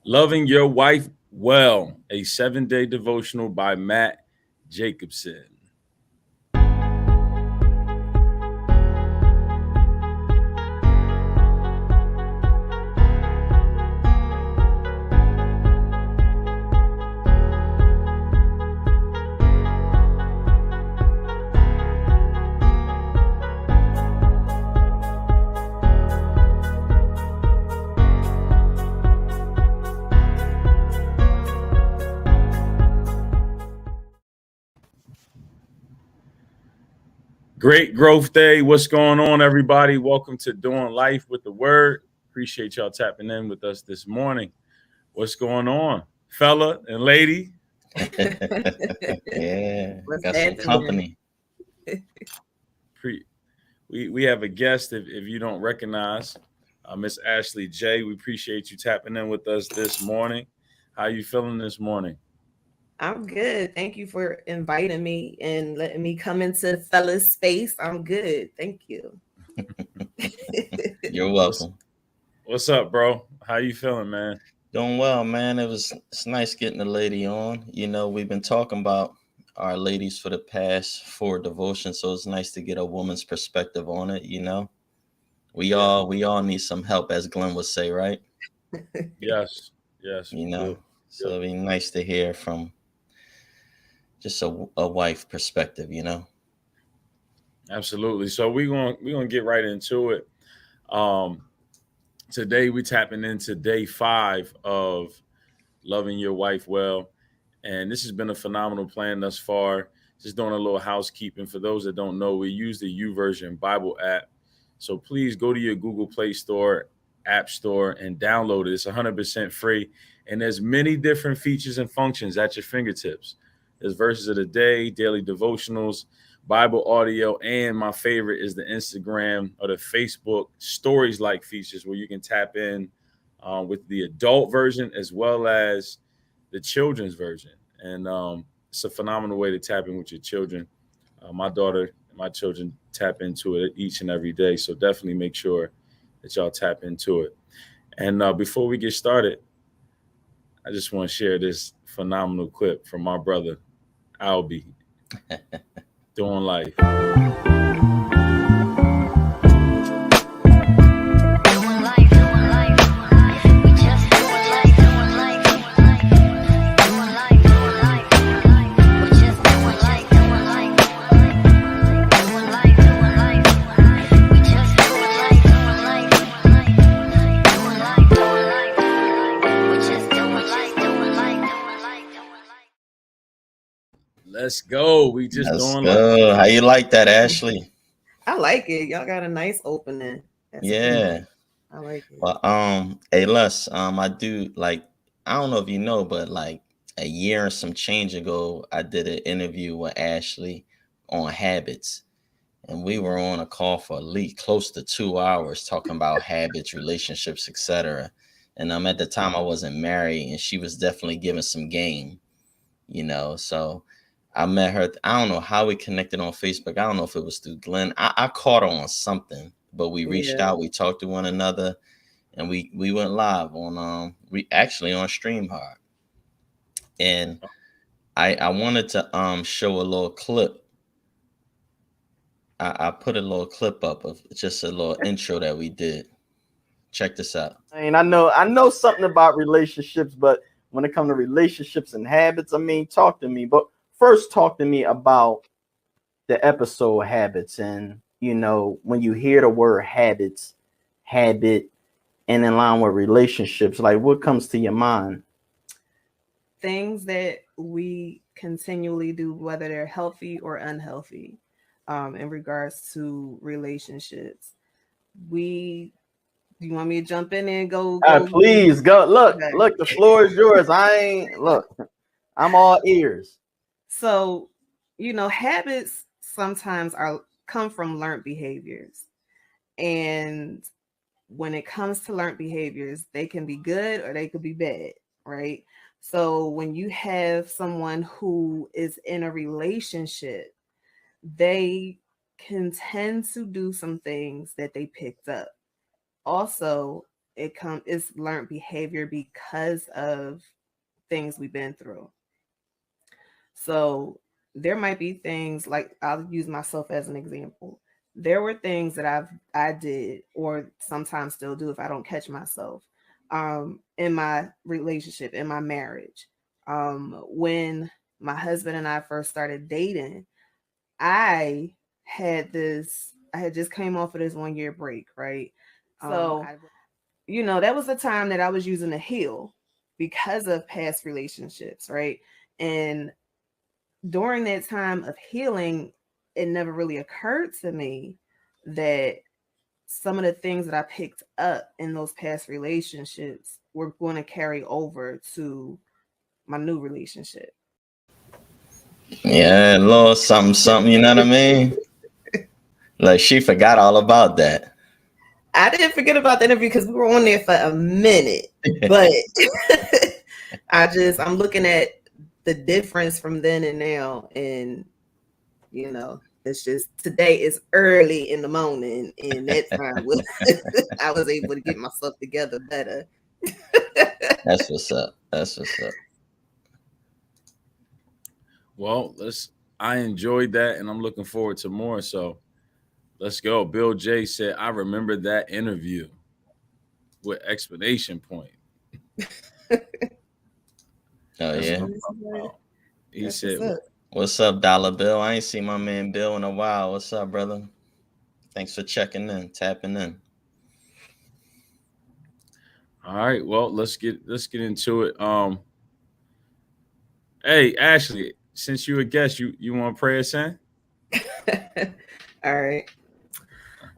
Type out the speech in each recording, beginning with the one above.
Loving Your Wife Well, a 7-day devotional by Matt Jacobson. Great growth day. What's going on, everybody? Welcome to Doing Life with the Word. Appreciate y'all tapping in with us this morning. What's going on, fella and lady? Yeah, What's got some happening? company. We have a guest, if you don't recognize, Miss Ashley J. We appreciate you tapping in with us this morning. How you feeling this morning? I'm good. Thank you for inviting me and letting me come into fella's space. I'm good. Thank you. You're What's welcome. what's up, bro? How you feeling, man? Doing well, man. It's nice getting a lady on. We've been talking about our ladies for the past four devotions, so it's nice to get a woman's perspective on it. We Yeah. all need some help, as Glenn would say, right? Yes. Yes, You we know, do. so it'd be nice to hear from just a wife perspective. Absolutely. So we're gonna get right into it. Um, Today we tapping into day 5 of Loving Your Wife Well, and this has been a phenomenal plan thus far. Just doing a little housekeeping for those that don't know. We use the YouVersion Bible app, so please go to your Google Play Store, App Store, and download it. It's 100% free, and there's many different features and functions at your fingertips. There's verses of the day, daily devotionals, Bible audio, and my favorite is the Instagram or the Facebook stories like features where you can tap in with the adult version as well as the children's version. And it's a phenomenal way to tap in with your children. My daughter and my children tap into it each and every day. So definitely make sure that y'all tap into it. And before we get started, I just want to share this phenomenal clip from my brother, Albie, doing life. Let's go. We just Let's doing life. go. How you like that, Ashley? I like it. Y'all got a nice opening. That's clean. Yeah. I like it. Well, hey, Les, I do like, I don't know if you know, but like a year and some change ago, I did an interview with Ashley on habits, and we were on a call for at least close to 2 hours talking about habits, relationships, etc. And at the time I wasn't married, and she was definitely giving some game. So I met her. I don't know how we connected on Facebook. I don't know if it was through Glenn. I caught her on something, but we reached Yeah. out, we talked to one another, and we went live on we actually on StreamHard. And I wanted to show a little clip. I put a little clip up of just a little intro that we did. Check this out. I know something about relationships, but when it comes to relationships and habits, talk to me. But first, talk to me about the episode habits. And when you hear the word habits, habit, and in line with relationships, like what comes to your mind? Things that we continually do, whether they're healthy or unhealthy, in regards to relationships. We You want me to jump in and go? Please go. Okay. Look, the floor is yours. I'm all ears. So, habits sometimes come from learned behaviors. And when it comes to learned behaviors, they can be good or they could be bad, right? So when you have someone who is in a relationship, they can tend to do some things that they picked up. Also, it's learned behavior because of things we've been through. So there might be things like, I'll use myself as an example. There were things that I did or sometimes still do if I don't catch myself in my relationship, in my marriage. When my husband and I first started dating, I had just came off of this 1 year break, right? So, that was the time that I was using to heal because of past relationships, right? And during that time of healing, it never really occurred to me that some of the things that I picked up in those past relationships were going to carry over to my new relationship. Yeah, a little something, you know what I mean? Like, she forgot all about that. I didn't forget about the interview because we were on there for a minute, but I'm looking at the difference from then and now, and it's just, today is early in the morning, and that time I was able to get myself together better. That's what's up. Well, I enjoyed that, and I'm looking forward to more. So let's go. Bill J said, I remember that interview with explanation point. Oh, yeah. He said, what's up, Dollar Bill? I ain't seen my man Bill in a while. What's up, brother? Thanks for checking in, tapping in. All right, well, let's get into it. Hey, Ashley, since you a guest, you want to pray us in? All right.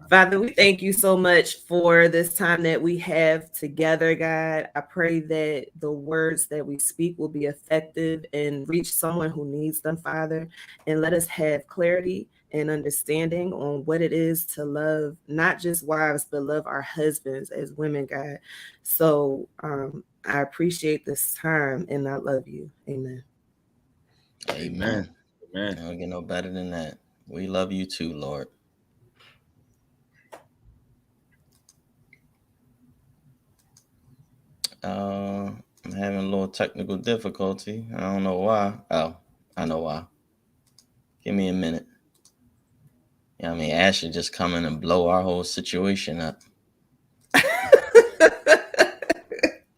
Father, we thank you so much for this time that we have together, God. I pray that the words that we speak will be effective and reach someone who needs them, Father. And let us have clarity and understanding on what it is to love not just wives, but love our husbands as women, God. So I appreciate this time and I love you. Amen. Amen. I don't get no better than that. We love you too, Lord. I'm having a little technical difficulty. I don't know why. Oh, I know why. Give me a minute. Yeah, I mean, Ashley just come in and blow our whole situation up.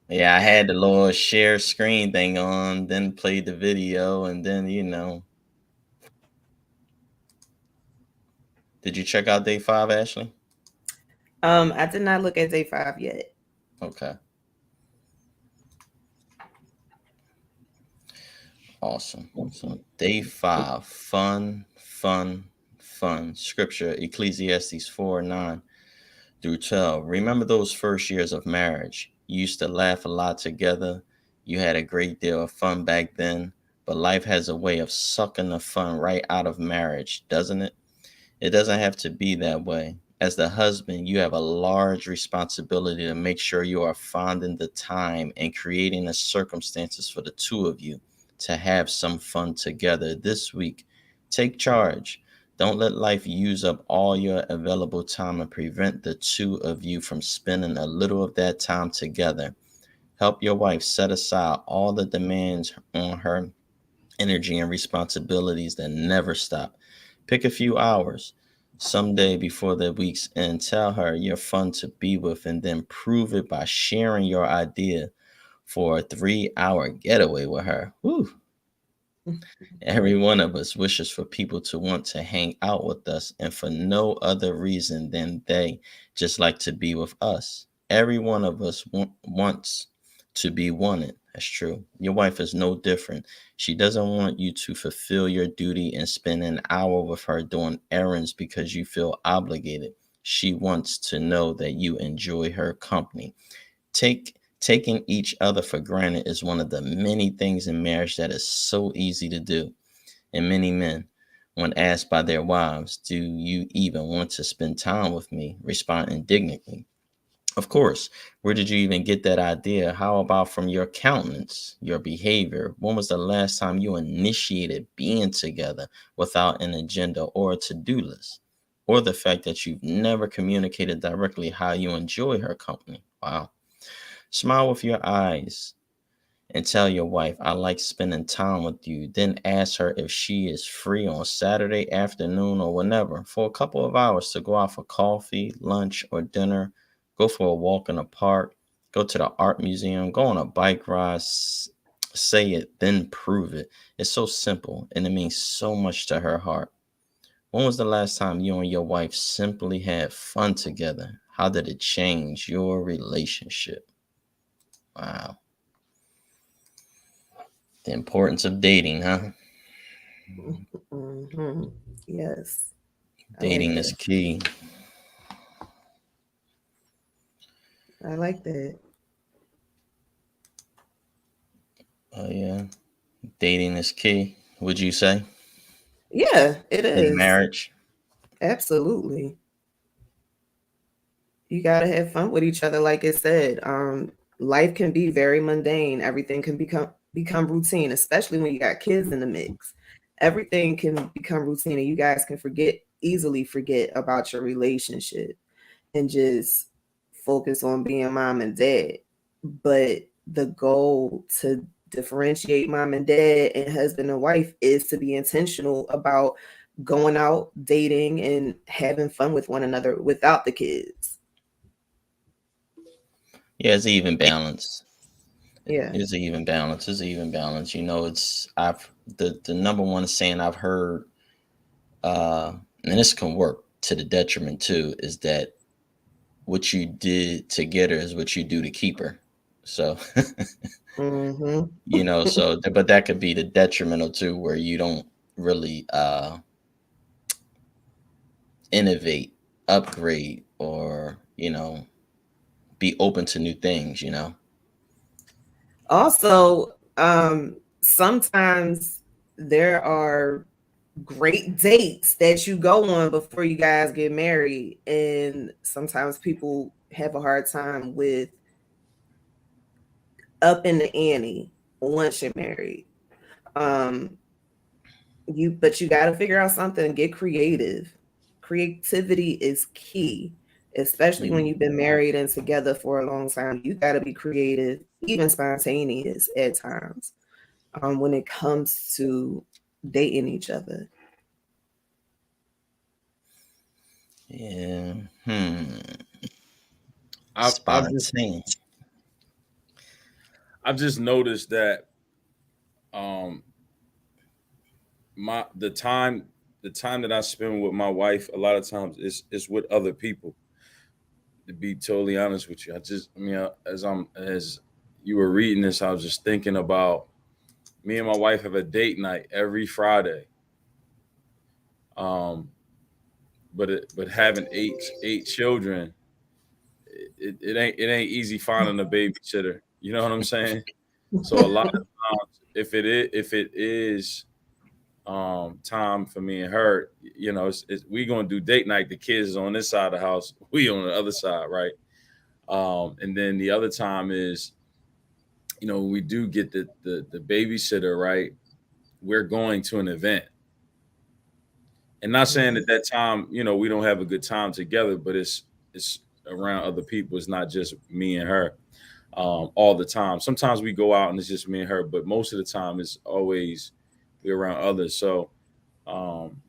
Yeah, I had the little share screen thing on, then played the video, and then, Did you check out day 5, Ashley? I did not look at day 5 yet. Okay. Awesome. So day 5, fun. Scripture, Ecclesiastes 4:9-12. Remember those first years of marriage. You used to laugh a lot together. You had a great deal of fun back then, but life has a way of sucking the fun right out of marriage, doesn't it? It doesn't have to be that way. As the husband, you have a large responsibility to make sure you are finding the time and creating the circumstances for the two of you to have some fun together this week. Take charge. Don't let life use up all your available time and prevent the two of you from spending a little of that time together. Help your wife set aside all the demands on her energy and responsibilities that never stop. Pick a few hours someday before the week's end. Tell her you're fun to be with, and then prove it by sharing your idea for a 3-hour getaway with her. Woo. Every one of us wishes for people to want to hang out with us, and for no other reason than they just like to be with us. Every one of us wants to be wanted. That's true. Your wife is no different. She doesn't want you to fulfill your duty and spend an hour with her doing errands because you feel obligated. She wants to know that you enjoy her company. Taking each other for granted is one of the many things in marriage that is so easy to do. And many men, when asked by their wives, do you even want to spend time with me, respond indignantly, of course. Where did you even get that idea? How about from your countenance, your behavior? When was the last time you initiated being together without an agenda or a to-do list? Or the fact that you've never communicated directly how you enjoy her company? Wow. Smile with your eyes and tell your wife, I like spending time with you. Then ask her if she is free on Saturday afternoon or whenever for a couple of hours to go out for coffee, lunch, or dinner, go for a walk in the park, go to the art museum, go on a bike ride. Say it, then prove it. It's so simple and it means so much to her heart. When was the last time you and your wife simply had fun together? How did it change your relationship? Wow. The importance of dating, huh? Mm-hmm. Yes. Dating is key. I like that. Oh, yeah. Dating is key, would you say? Yeah, it In is. marriage? Absolutely. You gotta have fun with each other, like it said. Life can be very mundane. Everything can become routine, especially when you got kids in the mix. Everything can become routine, and you guys can easily forget about your relationship and just focus on being mom and dad. But the goal to differentiate mom and dad and husband and wife is to be intentional about going out, dating, and having fun with one another without the kids. Yeah, it's even balance. Yeah. It's an even balance. It's an even balance. You know, the number one saying I've heard, and this can work to the detriment too, is that what you did to get her is what you do to keep her. So, Mm-hmm. you know, but that could be the detrimental too, where you don't really innovate, upgrade, or, you know, be open to new things, you know. Also, sometimes there are great dates that you go on before you guys get married, and sometimes people have a hard time with up in the ante once you're married. Um, but you got to figure out something and get creative. Creativity is key, especially when you've been married and together for a long time. You got to be creative, even spontaneous at times, when it comes to dating each other. Yeah. I've just noticed that um the time that I spend with my wife a lot of times is with other people. To be totally honest with you, as you were reading this, I was just thinking about me and my wife have a date night every Friday. Um, but having eight children, it ain't easy finding a babysitter. You know what I'm saying? So a lot of times, if it is time for me and her, you know, we gonna do date night. The kids is on this side of the house, we on the other side, right? And then the other time is, you know, when we do get the babysitter, right? We're going to an event, and not saying that that time, you know, we don't have a good time together, but it's around other people. It's not just me and her all the time. Sometimes we go out and it's just me and her, but most of the time it's always we're around others. So um,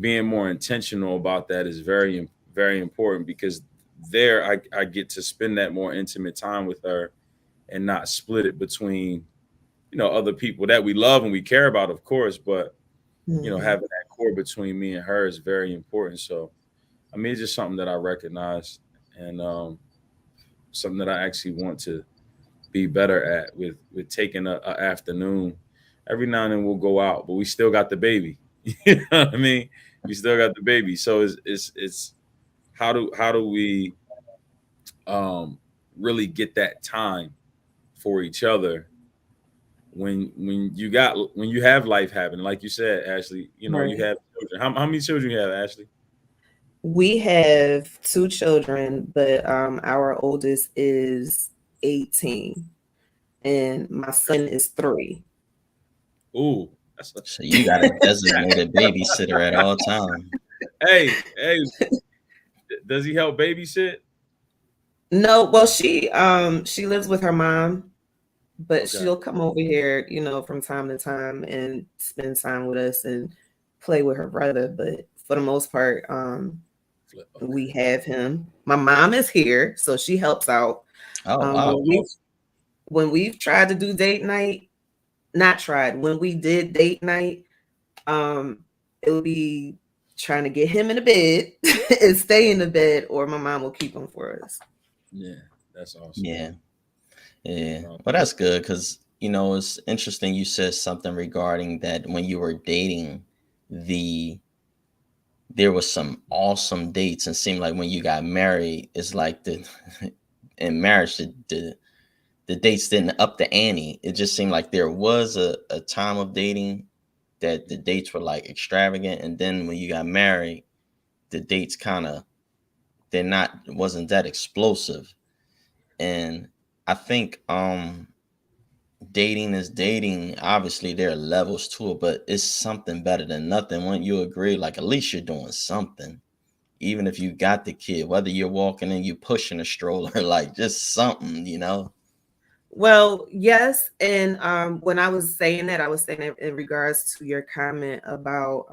being more intentional about that is very important because there I get to spend that more intimate time with her and not split it between, you know, other people that we love and we care about, of course, but you know, having that core between me and her is very important. So I mean, it's just something that I recognize and something that I actually want to be better at with taking a afternoon. Every now and then we'll go out, but we still got the baby. You know what I mean? We still got the baby. So it's how do we um really get that time for each other when you have life happening, like you said, Ashley, you know, you Right. Mm-hmm. have children. How many children you have, Ashley? We have two children, but our oldest is 18 and my son is 3. Ooh, that's So you got a designated babysitter at all time. hey, does he help babysit? No, well, she lives with her mom, but Okay. she'll come over here, you know, from time to time and spend time with us and play with her brother. But for the most part, Flip. we have him. My mom is here, so she helps out. Oh Um, wow. when we when we've tried to do date night, not tried, when we did date night, um, it would be trying to get him in the bed and stay in the bed, or my mom will keep him for us. Yeah, that's awesome. Yeah. Yeah. That's awesome. Well, that's good because it's interesting. You said something regarding that when you were dating, the there was some awesome dates, and seemed like when you got married, it's like the in marriage the dates didn't up the ante. It just seemed like there was a time of dating that the dates were like extravagant, and then when you got married, the dates kind of they're not wasn't that explosive. And I think dating is dating. Obviously there are levels to it, but it's something better than nothing. Wouldn't you agree? Like at least you're doing something. Even if you got the kid, whether you're walking and you pushing a stroller, like just something. Well, yes, and when I was saying that, I was saying it in regards to your comment about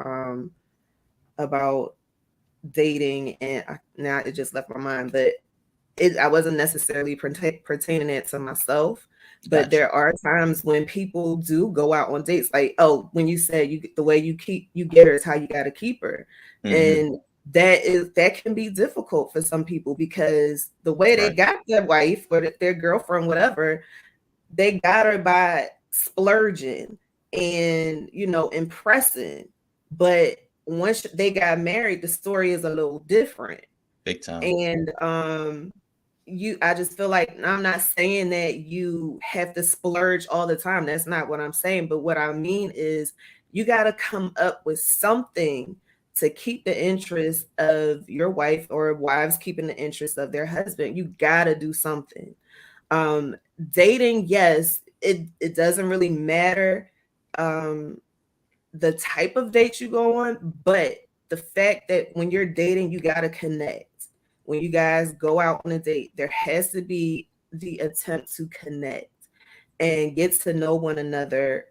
dating, and now it just left my mind, but I wasn't necessarily pertaining it to myself. But Gotcha. there are times when people do go out on dates, like, oh, when you said the way you get her is how you got to keep her, Mm-hmm. and that can be difficult for some people because the way they Right. got their wife or their girlfriend, whatever, they got her by splurging and impressing. But once they got married, the story is a little different. Big time. And I just feel like, I'm not saying that you have to splurge all the time. That's not what I'm saying. But what I mean is you got to come up with something to keep the interest of your wife, or wives keeping the interest of their husband. You got to do something. um Dating, yes, it doesn't really matter the type of date you go on, but the fact that when you're dating, you got to connect. When you guys go out on a date, there has to be the attempt to connect and get to know one another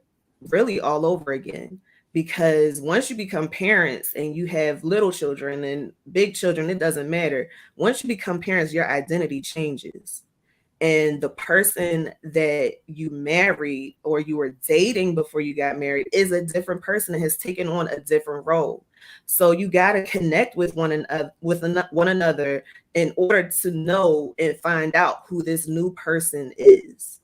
really all over again. Because once you become parents and you have little children and big children, it doesn't matter. Once you become parents, your identity changes, and the person that you married or you were dating before you got married is a different person and has taken on a different role. So you got to connect with one another in order to know and find out who this new person is.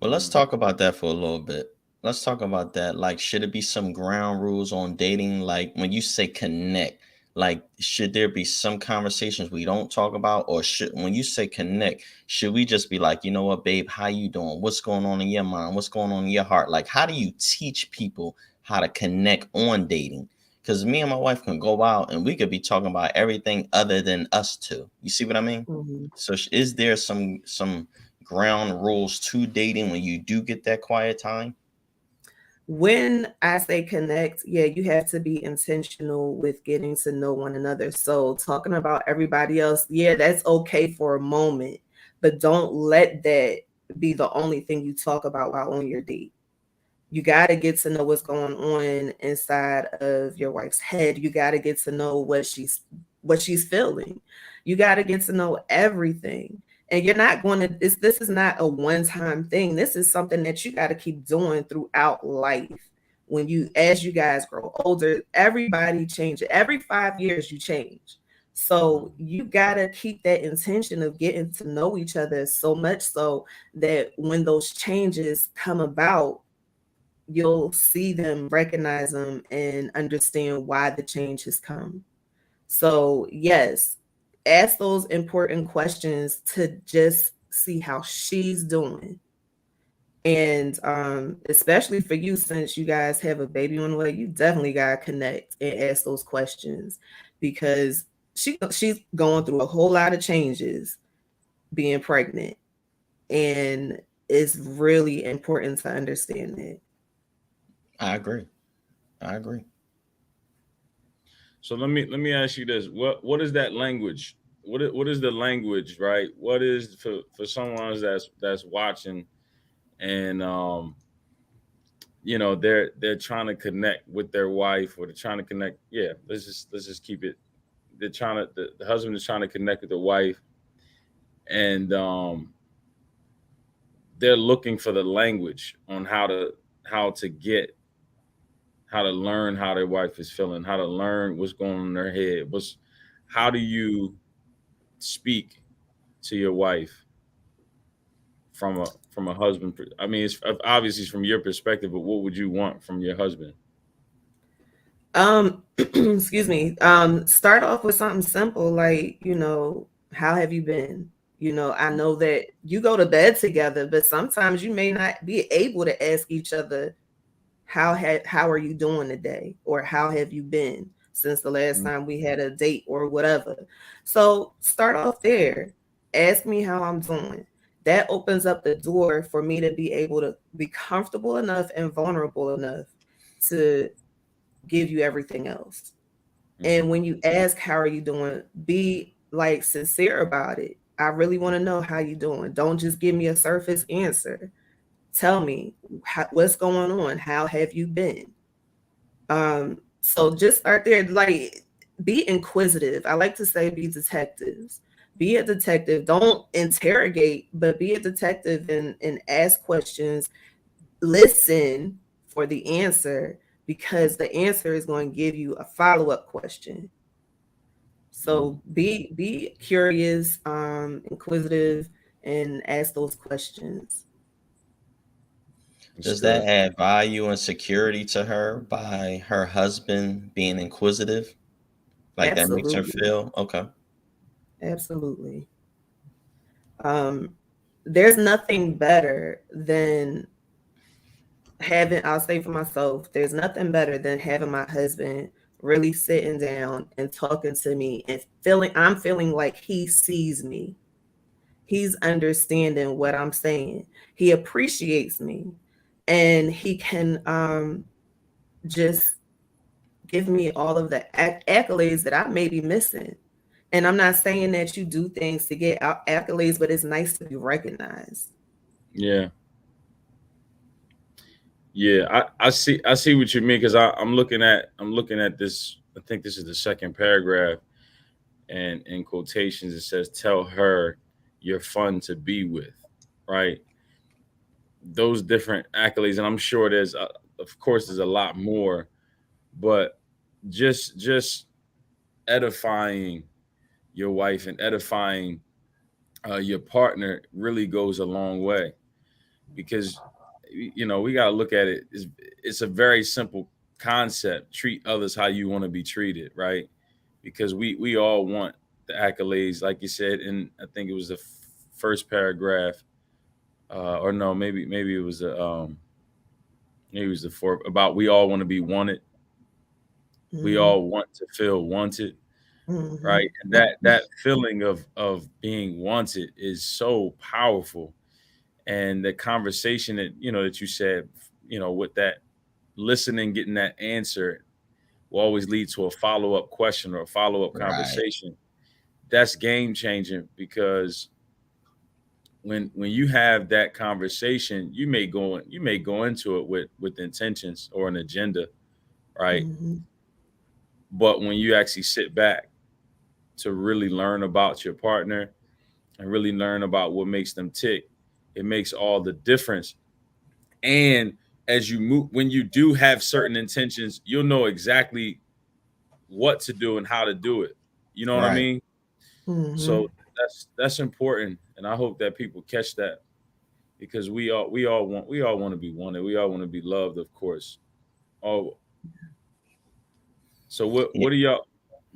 Well, let's talk about that for a little bit. Let's talk about that. Like, should it be some ground rules on dating? Like, when you say connect, like, should there be some conversations we don't talk about, or should when you say connect, should we just be like, you know what, babe, how you doing? What's going on in your mind? What's going on in your heart? Like, how do you teach people how to connect on dating? Because me and my wife can go out and we could be talking about everything other than us two. You see what I mean? Mhm. So, is there some ground rules to dating when you do get that quiet time? When I say connect, yeah, you have to be intentional with getting to know one another. So talking about everybody else, yeah, that's okay for a moment, but don't let that be the only thing you talk about while on your date. You got to get to know what's going on inside of your wife's head. You got to get to know what she's feeling. You got to get to know everything. And you're not going to this is not a one-time thing. This is something that you got to keep doing throughout life. As you guys grow older, everybody changes. Every 5 years you change. So you got to keep that intention of getting to know each other, so much so that when those changes come about, you'll see them, recognize them, and understand why the change has come. So, yes, ask those important questions to just see how she's doing. And especially for you, since you guys have a baby on the way, you definitely got to connect and ask those questions, because she's going through a whole lot of changes being pregnant. And it's really important to understand that. I agree. I agree. So let me ask you this: what is that language? what is the language, right? What is for someone that's watching and they're trying to connect with their wife, or they're trying to connect. Yeah, let's just keep it. They're trying to the husband is trying to connect with the wife, and they're looking for the language on how to get how to learn how their wife is feeling, how to learn what's going on in their head. How do you speak to your wife from a husband? I mean, it's obviously from your perspective, but what would you want from your husband? Excuse me. Start off with something simple like, how have you been? I know that you go to bed together, but sometimes you may not be able to ask each other, how are you doing today, or how have you been since the last time we had a date or whatever. So start off there. Ask me how I'm doing. That opens up the door for me to be able to be comfortable enough and vulnerable enough to give you everything else. Mm-hmm. And when you ask how are you doing, be like sincere about it. I really want to know how you doing. Don't just give me a surface answer. Tell me what's going on. How have you been? So just start there. Like, be inquisitive. I like to say be detectives. Be a detective. Don't interrogate, but be a detective and ask questions. Listen for the answer, because the answer is going to give you a follow-up question. So be curious, inquisitive, and ask those questions. Does that add value and security to her by her husband being inquisitive? Like that makes her Absolutely. feel okay. Absolutely. There's nothing better than I'll say for myself, there's nothing better than having my husband really sitting down and talking to me and I'm feeling like he sees me. He's understanding what I'm saying. He appreciates me, and he can just give me all of the accolades that I may be missing. And I'm not saying that you do things to get accolades, but it's nice to be recognized. Yeah. Yeah, I see what you mean, because I'm looking at this. I think this is the second paragraph, and in quotations it says, "Tell her you're fun to be with," right? Those different accolades, and I'm sure of course, there's a lot more, but just edifying your wife and edifying your partner really goes a long way, because we got to look at it. It's a very simple concept: treat others how you want to be treated, right? Because we all want the accolades, like you said, and I think it was the first paragraph, or no, maybe it was maybe it was the fourth, about we all want to be wanted. We Mm-hmm. all want to feel wanted, Mm-hmm. right? And that feeling of being wanted is so powerful. And the conversation that you said, with that listening, getting that answer will always lead to a follow-up question or a follow-up Right. conversation. That's game changing, because when you have that conversation, you may go into it with intentions or an agenda, right? Mm-hmm. But when you actually sit back to really learn about your partner and really learn about what makes them tick, it makes all the difference. And as you move, when you do have certain intentions, you'll know exactly what to do and how to do it. You know what I Right. mean? Mm-hmm. So that's important, and I hope that people catch that, because we all want to be wanted. We all want to be loved, of course. Oh, so what Yeah. do y'all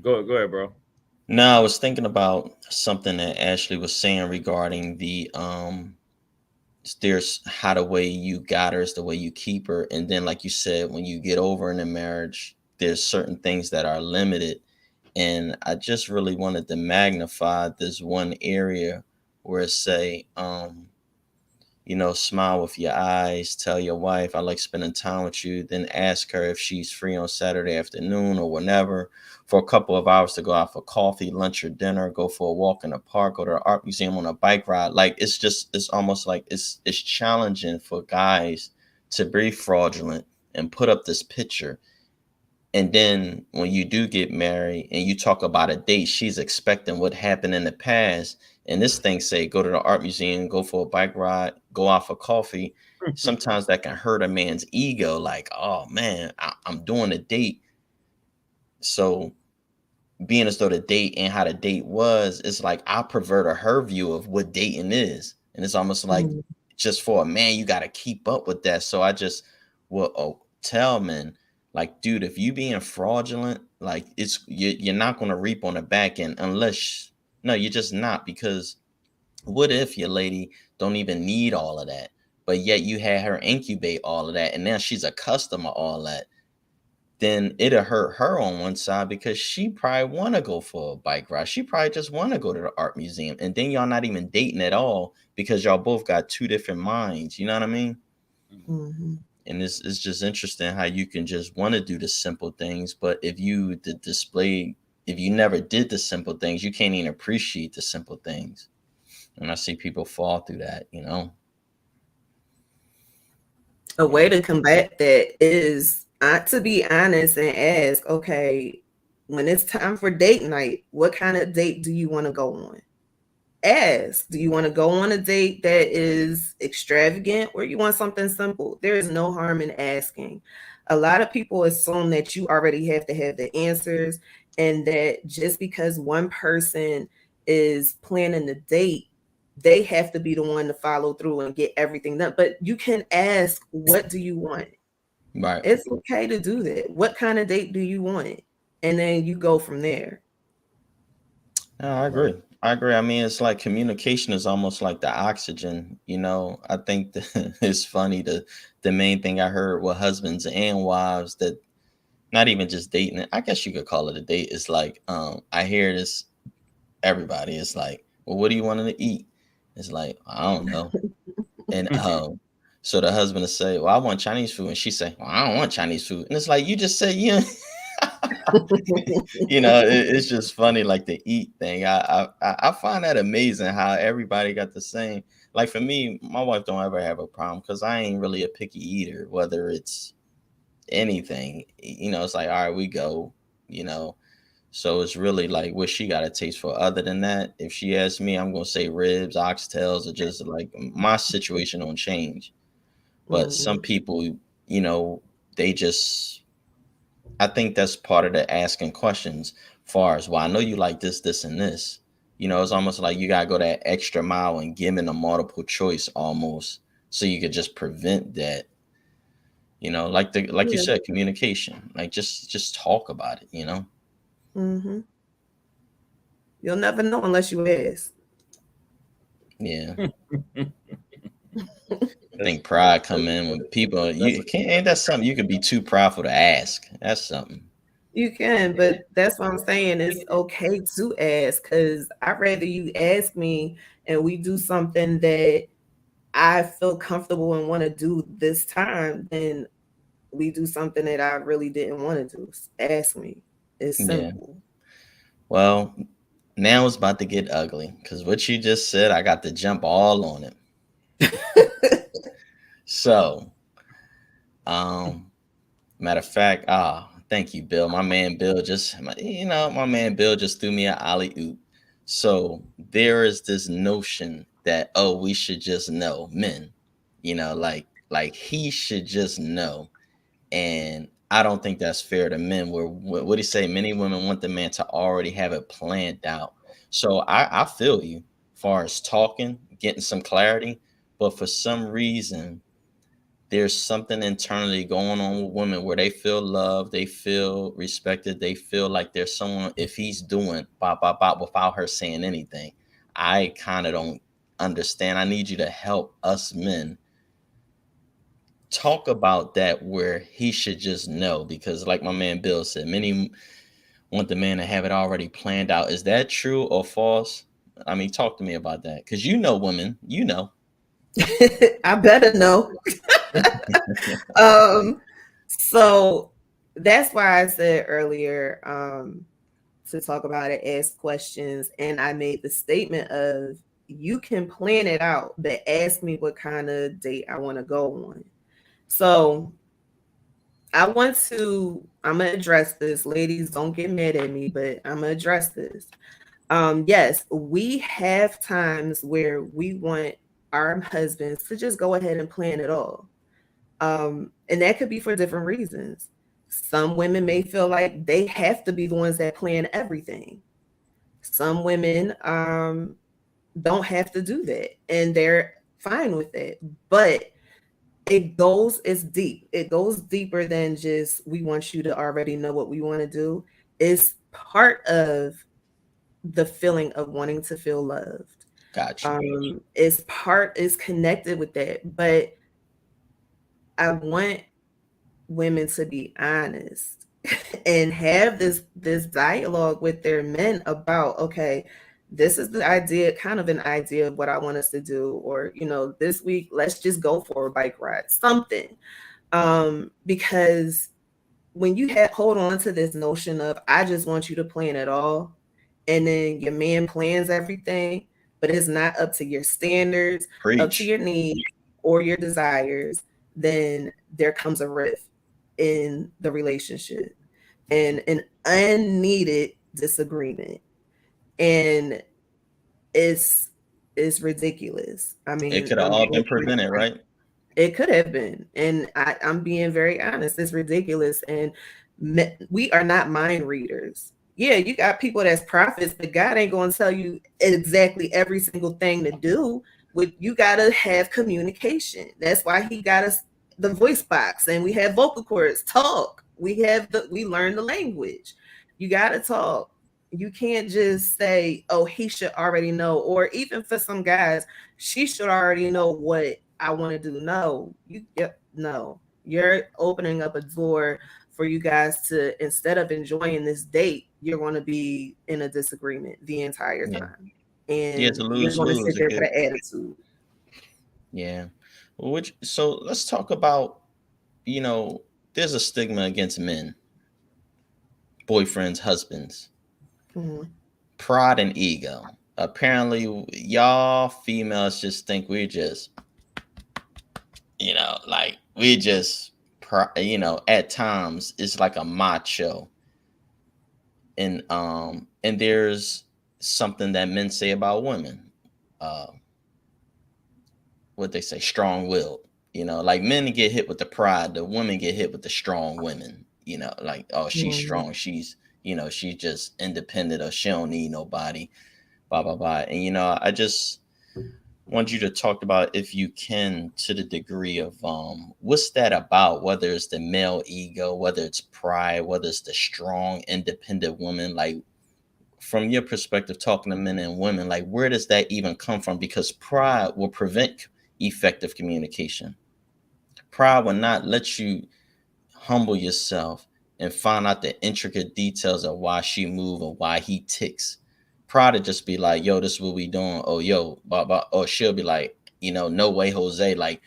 go ahead, bro? No, I was thinking about something that Ashley was saying regarding the there's how the way you got her is the way you keep her. And then like you said, when you get over in a marriage, there's certain things that are limited. And I just really wanted to magnify this one area where it say, you know, smile with your eyes, tell your wife, I like spending time with you, then ask her if she's free on Saturday afternoon or whenever for a couple of hours to go out for coffee, lunch, or dinner, go for a walk in the park, go to the art museum on a bike ride. Like, it's almost like it's challenging for guys to be fraudulent and put up this picture. And then when you do get married and you talk about a date, she's expecting what happened in the past. And this thing say, go to the art museum, go for a bike ride, go out for coffee. Sometimes that can hurt a man's ego. Like, oh man, I'm doing a date. So being as though the date and how the date was, it's like I pervert her view of what dating is. And it's almost like just for a man, you got to keep up with that. So I just will tell men, like, dude, if you being fraudulent, like you're not going to reap on the back end unless, no, you're just not. Because what if your lady don't even need all of that, but yet you had her incubate all of that, and now she's a customer all that? Then it'll hurt her on one side because she probably want to go for a bike ride. She probably just want to go to the art museum. And then y'all not even dating at all because y'all both got two different minds. You know what I mean? Mm-hmm. And it's just interesting how you can just want to do the simple things. But if you if you never did the simple things, you can't even appreciate the simple things. And I see people fall through that, you know? A way to combat that is to be honest and ask, okay, when it's time for date night, what kind of date do you want to go on? Ask, do you want to go on a date that is extravagant or you want something simple? There is no harm in asking. A lot of people assume that you already have to have the answers and that just because one person is planning the date, they have to be the one to follow through and get everything done. But you can ask, what do you want? Right. It's okay to do that. What kind of date do you want? And then you go from there. I agree. I agree. I mean, it's like communication is almost like the oxygen. You know, I think it's funny. The main thing I heard with husbands and wives that not even just dating. I guess you could call it a date. It's like I hear this. Everybody is like, well, what do you want to eat? It's like, I don't know. And so the husband will say, well, I want Chinese food, and she say, well, I don't want Chinese food. And it's like, you just said you. You know, it's just funny, like the eat thing. I find that amazing how everybody got the same. Like for me, my wife don't ever have a problem because I ain't really a picky eater, whether it's anything. You know, it's like, all right, we go, you know. So it's really like what she got a taste for. Other than that, if she asks me, I'm gonna say ribs, oxtails, or just like my situation don't change. But some people, you know, they just, I think that's part of the asking questions far as, well, I know you like this, and this. You know, it's almost like you gotta go that extra mile and giving a multiple choice almost so you could just prevent that. You know, like you said, communication. Like just talk about it, you know. Mm-hmm. You'll never know unless you ask. Yeah. I think pride come in when people, you can't, ain't that something you could be too prideful to ask? That's something. You can, but that's what I'm saying. It's okay to ask because I'd rather you ask me and we do something that I feel comfortable and want to do this time than we do something that I really didn't want to do. Ask me. It's simple. Well, now it's about to get ugly because what you just said, I got to jump all on it. So, matter of fact, thank you, Bill. My man Bill just threw me an alley oop. So there is this notion that, oh, we should just know, men, you know, like he should just know. And I don't think that's fair to men. Where what do you say? Many women want the man to already have it planned out. So I feel you, as far as talking, getting some clarity, but for some reason there's something internally going on with women where they feel loved, they feel respected, they feel like there's someone, if he's doing bop, bop, bop without her saying anything. I kind of don't understand. I need you to help us men talk about that where he should just know, because like my man Bill said, many want the man to have it already planned out. Is that true or false? I mean, talk to me about that, because you know women, you know. I better know. So that's why I said earlier, to talk about it, ask questions, and I made the statement of you can plan it out, but ask me what kind of date I want to go on. So I'm gonna address this. Ladies, don't get mad at me, but I'm gonna address this. Yes, we have times where we want our husbands to just go ahead and plan it all. And that could be for different reasons. Some women may feel like they have to be the ones that plan everything. Some women don't have to do that, and they're fine with it. But it's deep. It goes deeper than just we want you to already know what we want to do. It's part of the feeling of wanting to feel loved. Gotcha. Is connected with that. But I want women to be honest and have this dialogue with their men about, okay, this is the idea, kind of an idea of what I want us to do, or this week let's just go for a bike ride, something. Because when you hold on to this notion of I just want you to plan it all, and then your man plans everything, but it's not up to your standards, up to Preach. your needs or your desires, then there comes a rift in the relationship and an unneeded disagreement. And it's ridiculous. I It mean, could have all been prevented, right? it could have been. And I'm being very honest. It's ridiculous. And we are not mind readers. Yeah, you got people that's prophets, but God ain't going to tell you exactly every single thing to do. You got to have communication. That's why he got us the voice box, and we have vocal cords. Talk. We learn the language. You got to talk. You can't just say, oh, he should already know. Or even for some guys, she should already know what I want to do. No, no. You're opening up a door for you guys to, instead of enjoying this date, you're going to be in a disagreement the entire time. And it's a you're going to sit lose-lose. there with an attitude. Yeah. So let's talk about, there's a stigma against men, boyfriends, husbands, pride and ego. Apparently, y'all females just think we're just, like we just, at times it's like a macho. And there's something that men say about women. What they say, strong-willed. Like men get hit with the pride, the women get hit with the strong women. Like, oh, she's strong, she's she's just independent, or she don't need nobody, blah blah blah. And I just want you to talk about, if you can, to the degree of what's that about, whether it's the male ego, whether it's pride, whether it's the strong independent woman. Like, from your perspective, talking to men and women, like, where does that even come from? Because pride will prevent effective communication. Pride will not let you humble yourself and find out the intricate details of why she move or why he ticks. Pride to just be like, yo, this is what we doing. Oh, yo, blah, blah. Or she'll be like, no way, Jose. Like,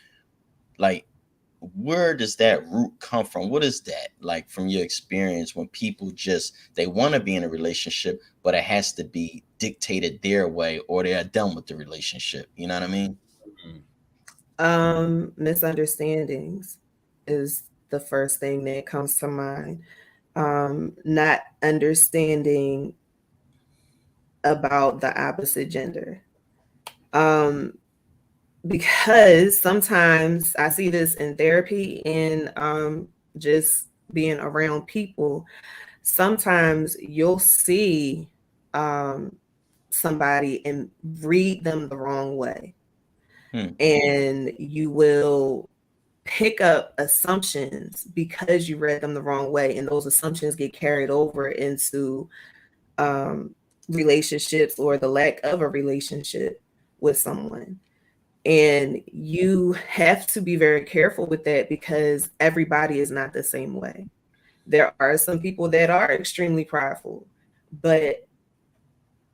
where does that root come from? What is that like from your experience, when people they want to be in a relationship, but it has to be dictated their way, or they are done with the relationship? You know what I mean? Misunderstandings is the first thing that comes to mind. Not understanding about the opposite gender. Because sometimes I see this in therapy and just being around people. Sometimes you'll see somebody and read them the wrong way. And you will pick up assumptions because you read them the wrong way, and those assumptions get carried over into relationships, or the lack of a relationship with someone. And you have to be very careful with that, because everybody is not the same way. There are some people that are extremely prideful, but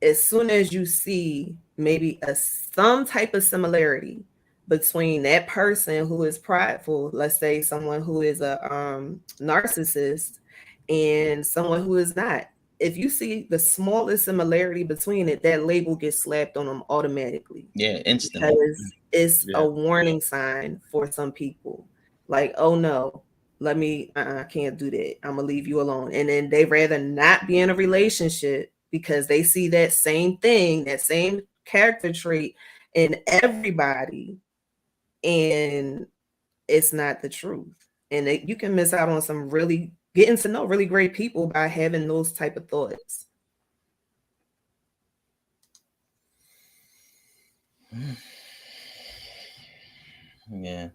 as soon as you see maybe some type of similarity, between that person who is prideful, let's say someone who is a narcissist, and someone who is not. If you see the smallest similarity between it, that label gets slapped on them automatically. Yeah, instantly. Because it's Yeah. a warning sign for some people. Like, oh no, I can't do that. I'm gonna leave you alone. And then they rather not be in a relationship because they see that same thing, that same character trait in everybody, and it's not the truth. And you can miss out on some really getting to know really great people by having those type of thoughts. Yeah.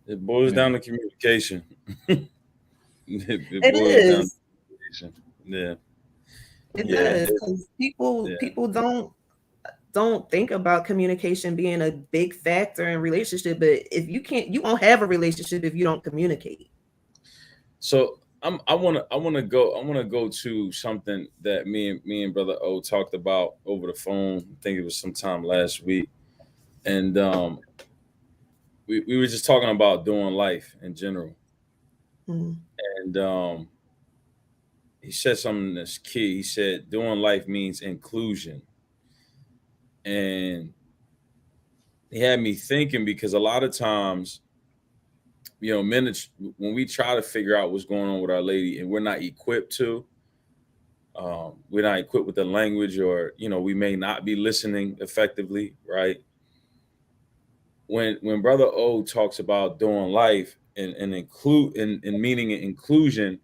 It boils down to communication. it It boils down to is. communication. Yeah. It Yeah. does, because Yeah. people don't think about communication being a big factor in relationship. But if you won't have a relationship if you don't communicate. So I wanna go to something that me and brother O talked about over the phone. I think it was sometime last week, and we were just talking about doing life in general, Mm-hmm. and he said something that's key. He said doing life means inclusion, and he had me thinking because a lot of times, men, when we try to figure out what's going on with our lady and we're not equipped to, we're not equipped with the language, or we may not be listening effectively, right? When brother O talks about doing life and include and meaning and inclusion,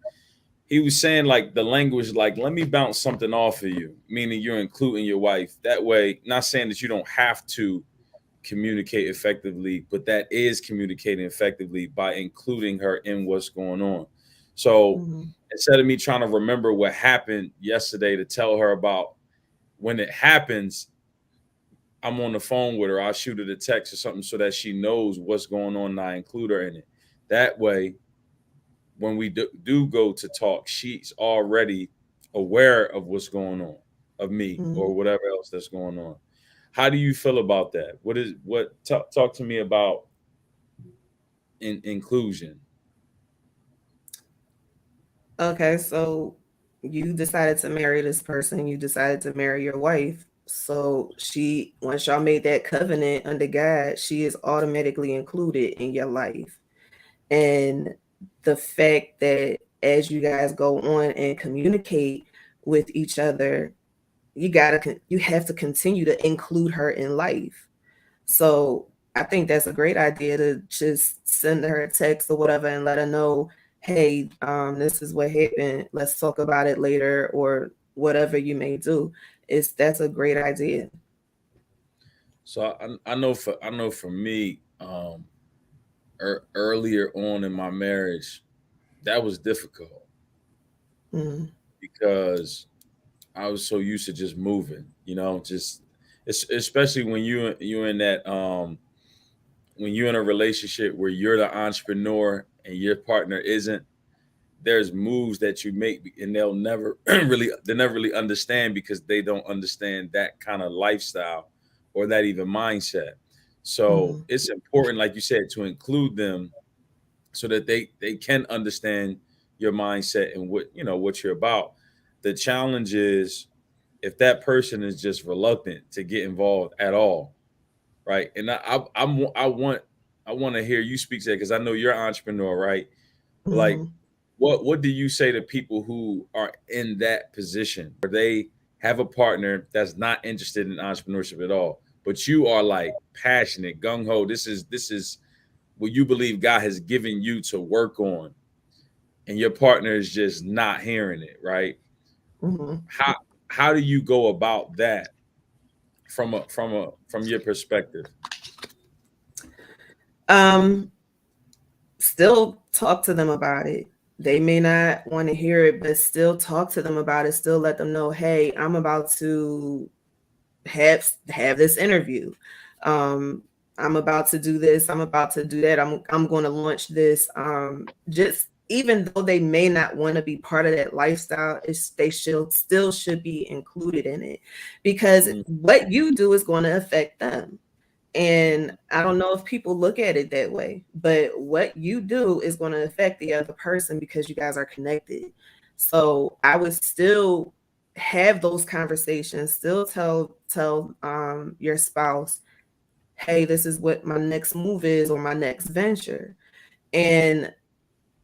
he was saying like the language, like, let me bounce something off of you, meaning you're including your wife that way. Not saying that you don't have to communicate effectively, but that is communicating effectively by including her in what's going on. So Mm-hmm. instead of me trying to remember what happened yesterday to tell her about, when it happens, I'm on the phone with her. I'll shoot her a text or something so that she knows what's going on and I include her in it. That way, when we do go to talk, she's already aware of what's going on, of me Mm-hmm. or whatever else that's going on. How do you feel about that? Talk to me about inclusion. Okay, so you decided to marry this person, you decided to marry your wife. So once y'all made that covenant under God, she is automatically included in your life. And the fact that as you guys go on and communicate with each other, you have to continue to include her in life. So I think that's a great idea to just send her a text or whatever and let her know, hey, this is what happened. Let's talk about it later, or whatever you may do. That's a great idea. So I know for me, earlier on in my marriage, that was difficult Mm-hmm. because I was so used to just moving, just especially when you in that when you're in a relationship where you're the entrepreneur and your partner isn't. There's moves that you make and they'll never really understand because they don't understand that kind of lifestyle or that even mindset. So Mm-hmm. it's important, like you said, to include them so that they can understand your mindset and what you're about. The challenge is if that person is just reluctant to get involved at all, right? And I want to hear you speak to that because I know you're an entrepreneur, right? Like, Mm-hmm. what do you say to people who are in that position where they have a partner that's not interested in entrepreneurship at all, but you are like passionate, gung ho. This is what you believe God has given you to work on, and your partner is just not hearing it, right? Mm-hmm. How do you go about that from your perspective? Still talk to them about it. They may not want to hear it, but still talk to them about it. Still let them know, hey, I'm about to have this interview. I'm about to do this. I'm about to do that. I'm going to launch this. Just even though they may not want to be part of that lifestyle, they still should be included in it, because what you do is going to affect them. And I don't know if people look at it that way, but what you do is going to affect the other person because you guys are connected. So I would still have those conversations, still tell your spouse, hey, this is what my next move is or my next venture. And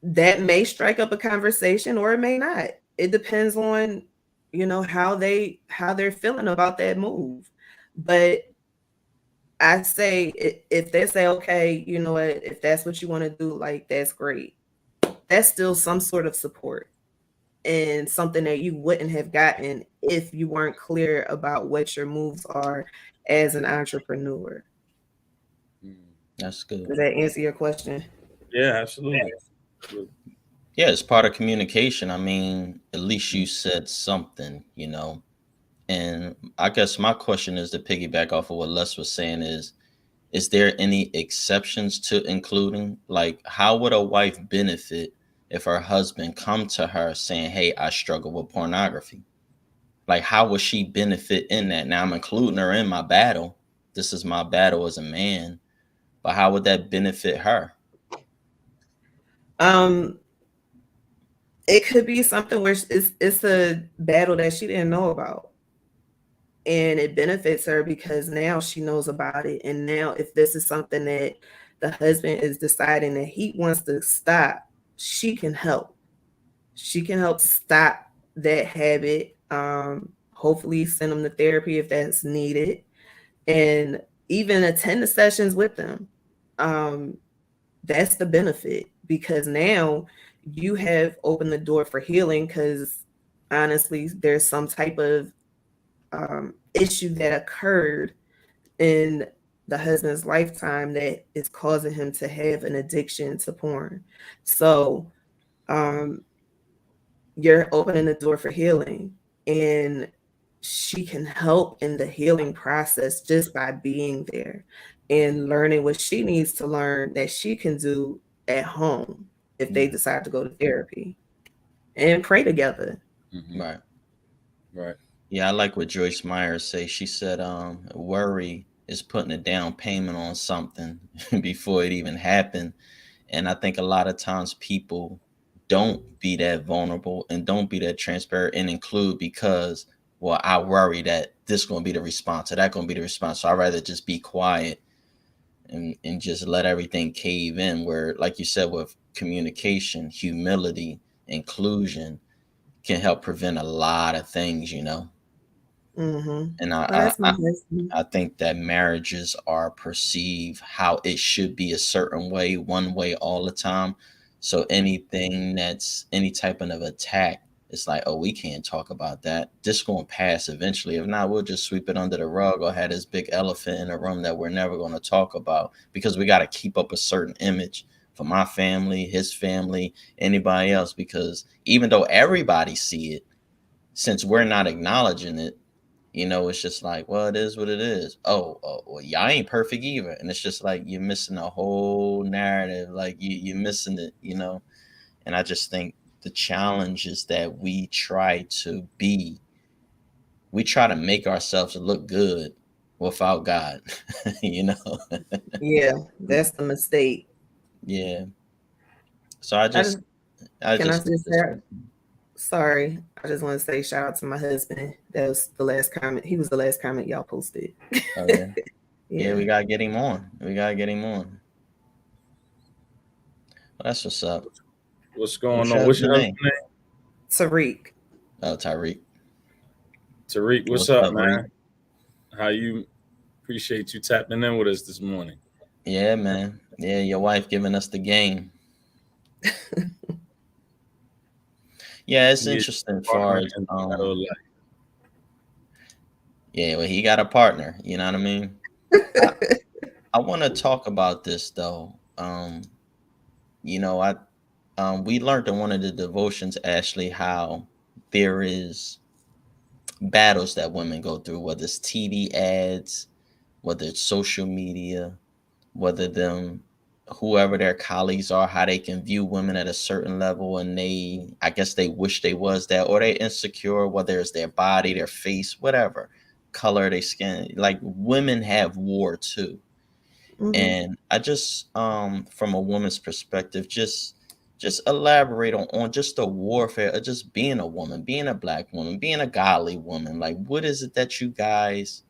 that may strike up a conversation or it may not. It depends on, how they're feeling about that move. But I say if they say, okay, you know what, if that's what you want to do, like, that's great. That's still some sort of support and something that you wouldn't have gotten if you weren't clear about what your moves are as an entrepreneur. That's good. Does that answer your question? Yeah, absolutely. Yeah, it's part of communication. I mean, at least you said something, you know. And I guess my question is to piggyback off of what Les was saying is there any exceptions to including? Like, how would a wife benefit if her husband come to her saying, hey, I struggle with pornography? Like, how would she benefit in that? Now I'm including her in my battle. This is my battle as a man. But how would that benefit her? It could be something where it's a battle that she didn't know about. And it benefits her because now she knows about it. And now if this is something that the husband is deciding that he wants to stop, she can help. She can help stop that habit. Hopefully send them to therapy if that's needed. And even attend the sessions with them. That's the benefit because now you have opened the door for healing because honestly, there's some type of issue that occurred in the husband's lifetime that is causing him to have an addiction to porn. So you're opening the door for healing, and she can help in the healing process just by being there and learning what she needs to learn that she can do at home if they decide to go to therapy and pray together. Right. Right. Yeah, I like what Joyce Meyer say. She said, worry is putting a down payment on something before it even happened. And I think a lot of times people don't be that vulnerable and don't be that transparent and include because, well, I worry that this is going to be the response or that going to be the response. So I'd rather just be quiet and just let everything cave in. Where, like you said, with communication, humility, inclusion can help prevent a lot of things, you know. And I think that marriages are perceived how it should be a certain way, one way all the time. So anything that's any type of attack, it's like, oh, we can't talk about that. This going to pass eventually. If not, we'll just sweep it under the rug or have this big elephant in the room that we're never going to talk about because we got to keep up a certain image for my family, his family, anybody else. Because even though everybody see it, since we're not acknowledging it, you know, it's just like, well, it is what it is. Oh, well, y'all ain't perfect either. And it's just like you're missing a whole narrative. Like you're missing it, you know. And I just think the challenge is that we try to make ourselves look good without God, you know. Yeah, that's the mistake. Yeah. So I just sorry, I just want to say shout out to my husband. That was the last comment. He was the last comment y'all posted. Oh, yeah. Yeah, we gotta get him on. Well, that's what's up. What's going on? What's your name? Tariq. Oh, Tyreek. Tariq, what's up, man? How you? Appreciate you tapping in with us this morning. Yeah, man. Yeah, your wife giving us the game. Yeah, it's interesting as far as yeah, well, he got a partner, you know what I mean? I want to talk about this though. You know, we learned in one of the devotions, Ashley, how there is battles that women go through, whether it's TV ads, whether it's social media, whether whoever their colleagues are, how they can view women at a certain level, and I guess they wish they was that, or they insecure, whether it's their body, their face, whatever color, their skin. Like women have war too, And I just from a woman's perspective, just elaborate on just the warfare of just being a woman, being a black woman, being a godly woman. Like, what is it that you guys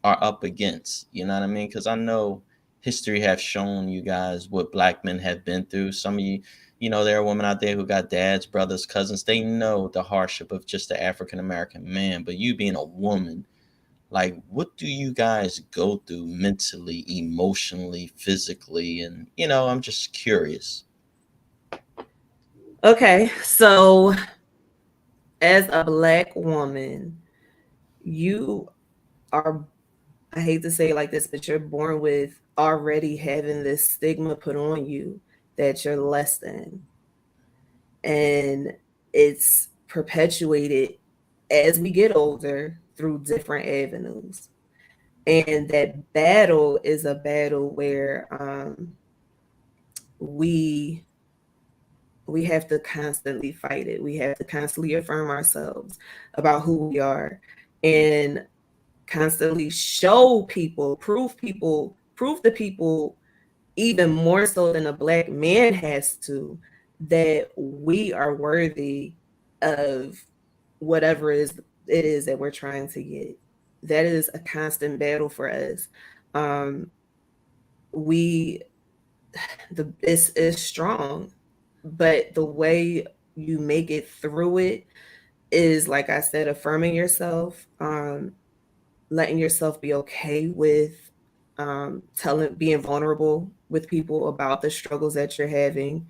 are up against? You know what I mean? Because I know history have shown you guys what black men have been through. Some of you, you know, there are women out there who got dads, brothers, cousins. They know the hardship of just the African American man. But you being a woman, like, what do you guys go through mentally, emotionally, physically? And, you know, I'm just curious. Okay, so as a black woman, you are, I hate to say it like this, but you're born with already having this stigma put on you that you're less than. And it's perpetuated as we get older through different avenues. And that battle is a battle where we have to constantly fight it. We have to constantly affirm ourselves about who we are and constantly show people, prove to people, even more so than a black man has to, that we are worthy of whatever it is that we're trying to get. That is a constant battle for us. We it's strong, but the way you make it through it is, like I said, affirming yourself, letting yourself be okay with being vulnerable with people about the struggles that you're having,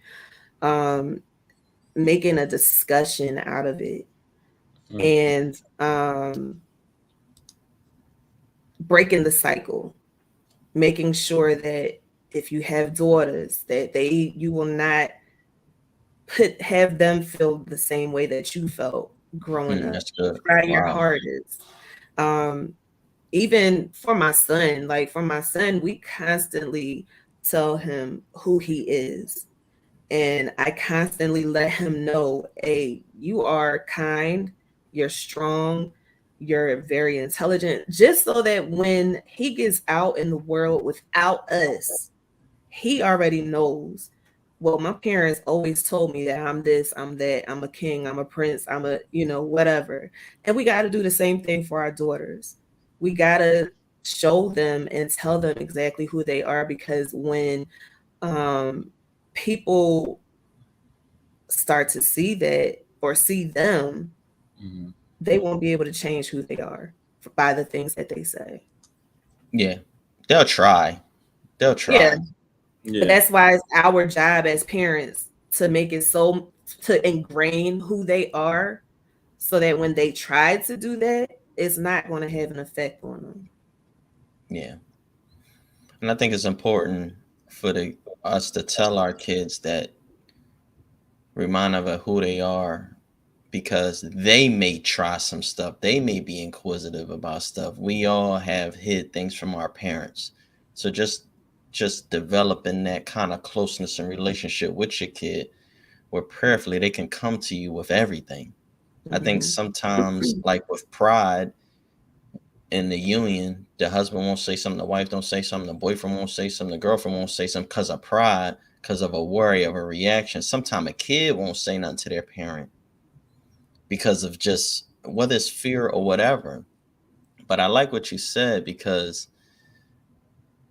making a discussion out of it, and breaking the cycle, making sure that if you have daughters, that you will not have them feel the same way that you felt growing up. That's good. Try your Wow. hardest. Even for my son, we constantly tell him who he is. And I constantly let him know, hey, you are kind, you're strong, you're very intelligent, just so that when he gets out in the world without us, he already knows, well, my parents always told me that I'm this, I'm that, I'm a king, I'm a prince, I'm a, whatever. And we got to do the same thing for our daughters. We got to show them and tell them exactly who they are, because when people start to see that or see them, they won't be able to change who they are by the things that they say. Yeah, they'll try. Yeah. But that's why it's our job as parents to make it to ingrain who they are, so that when they try to do that, it's not going to have an effect on them. Yeah. And I think it's important for us to tell our kids that, remind them of who they are, because they may try some stuff. They may be inquisitive about stuff. We all have hid things from our parents. So just developing that kind of closeness and relationship with your kid, where prayerfully they can come to you with everything. I think sometimes, like with pride in the union, the husband won't say something, the wife don't say something, the boyfriend won't say something, the girlfriend won't say something because of pride, because of a worry of a reaction. Sometimes a kid won't say nothing to their parent because of just whether it's fear or whatever. But I like what you said, because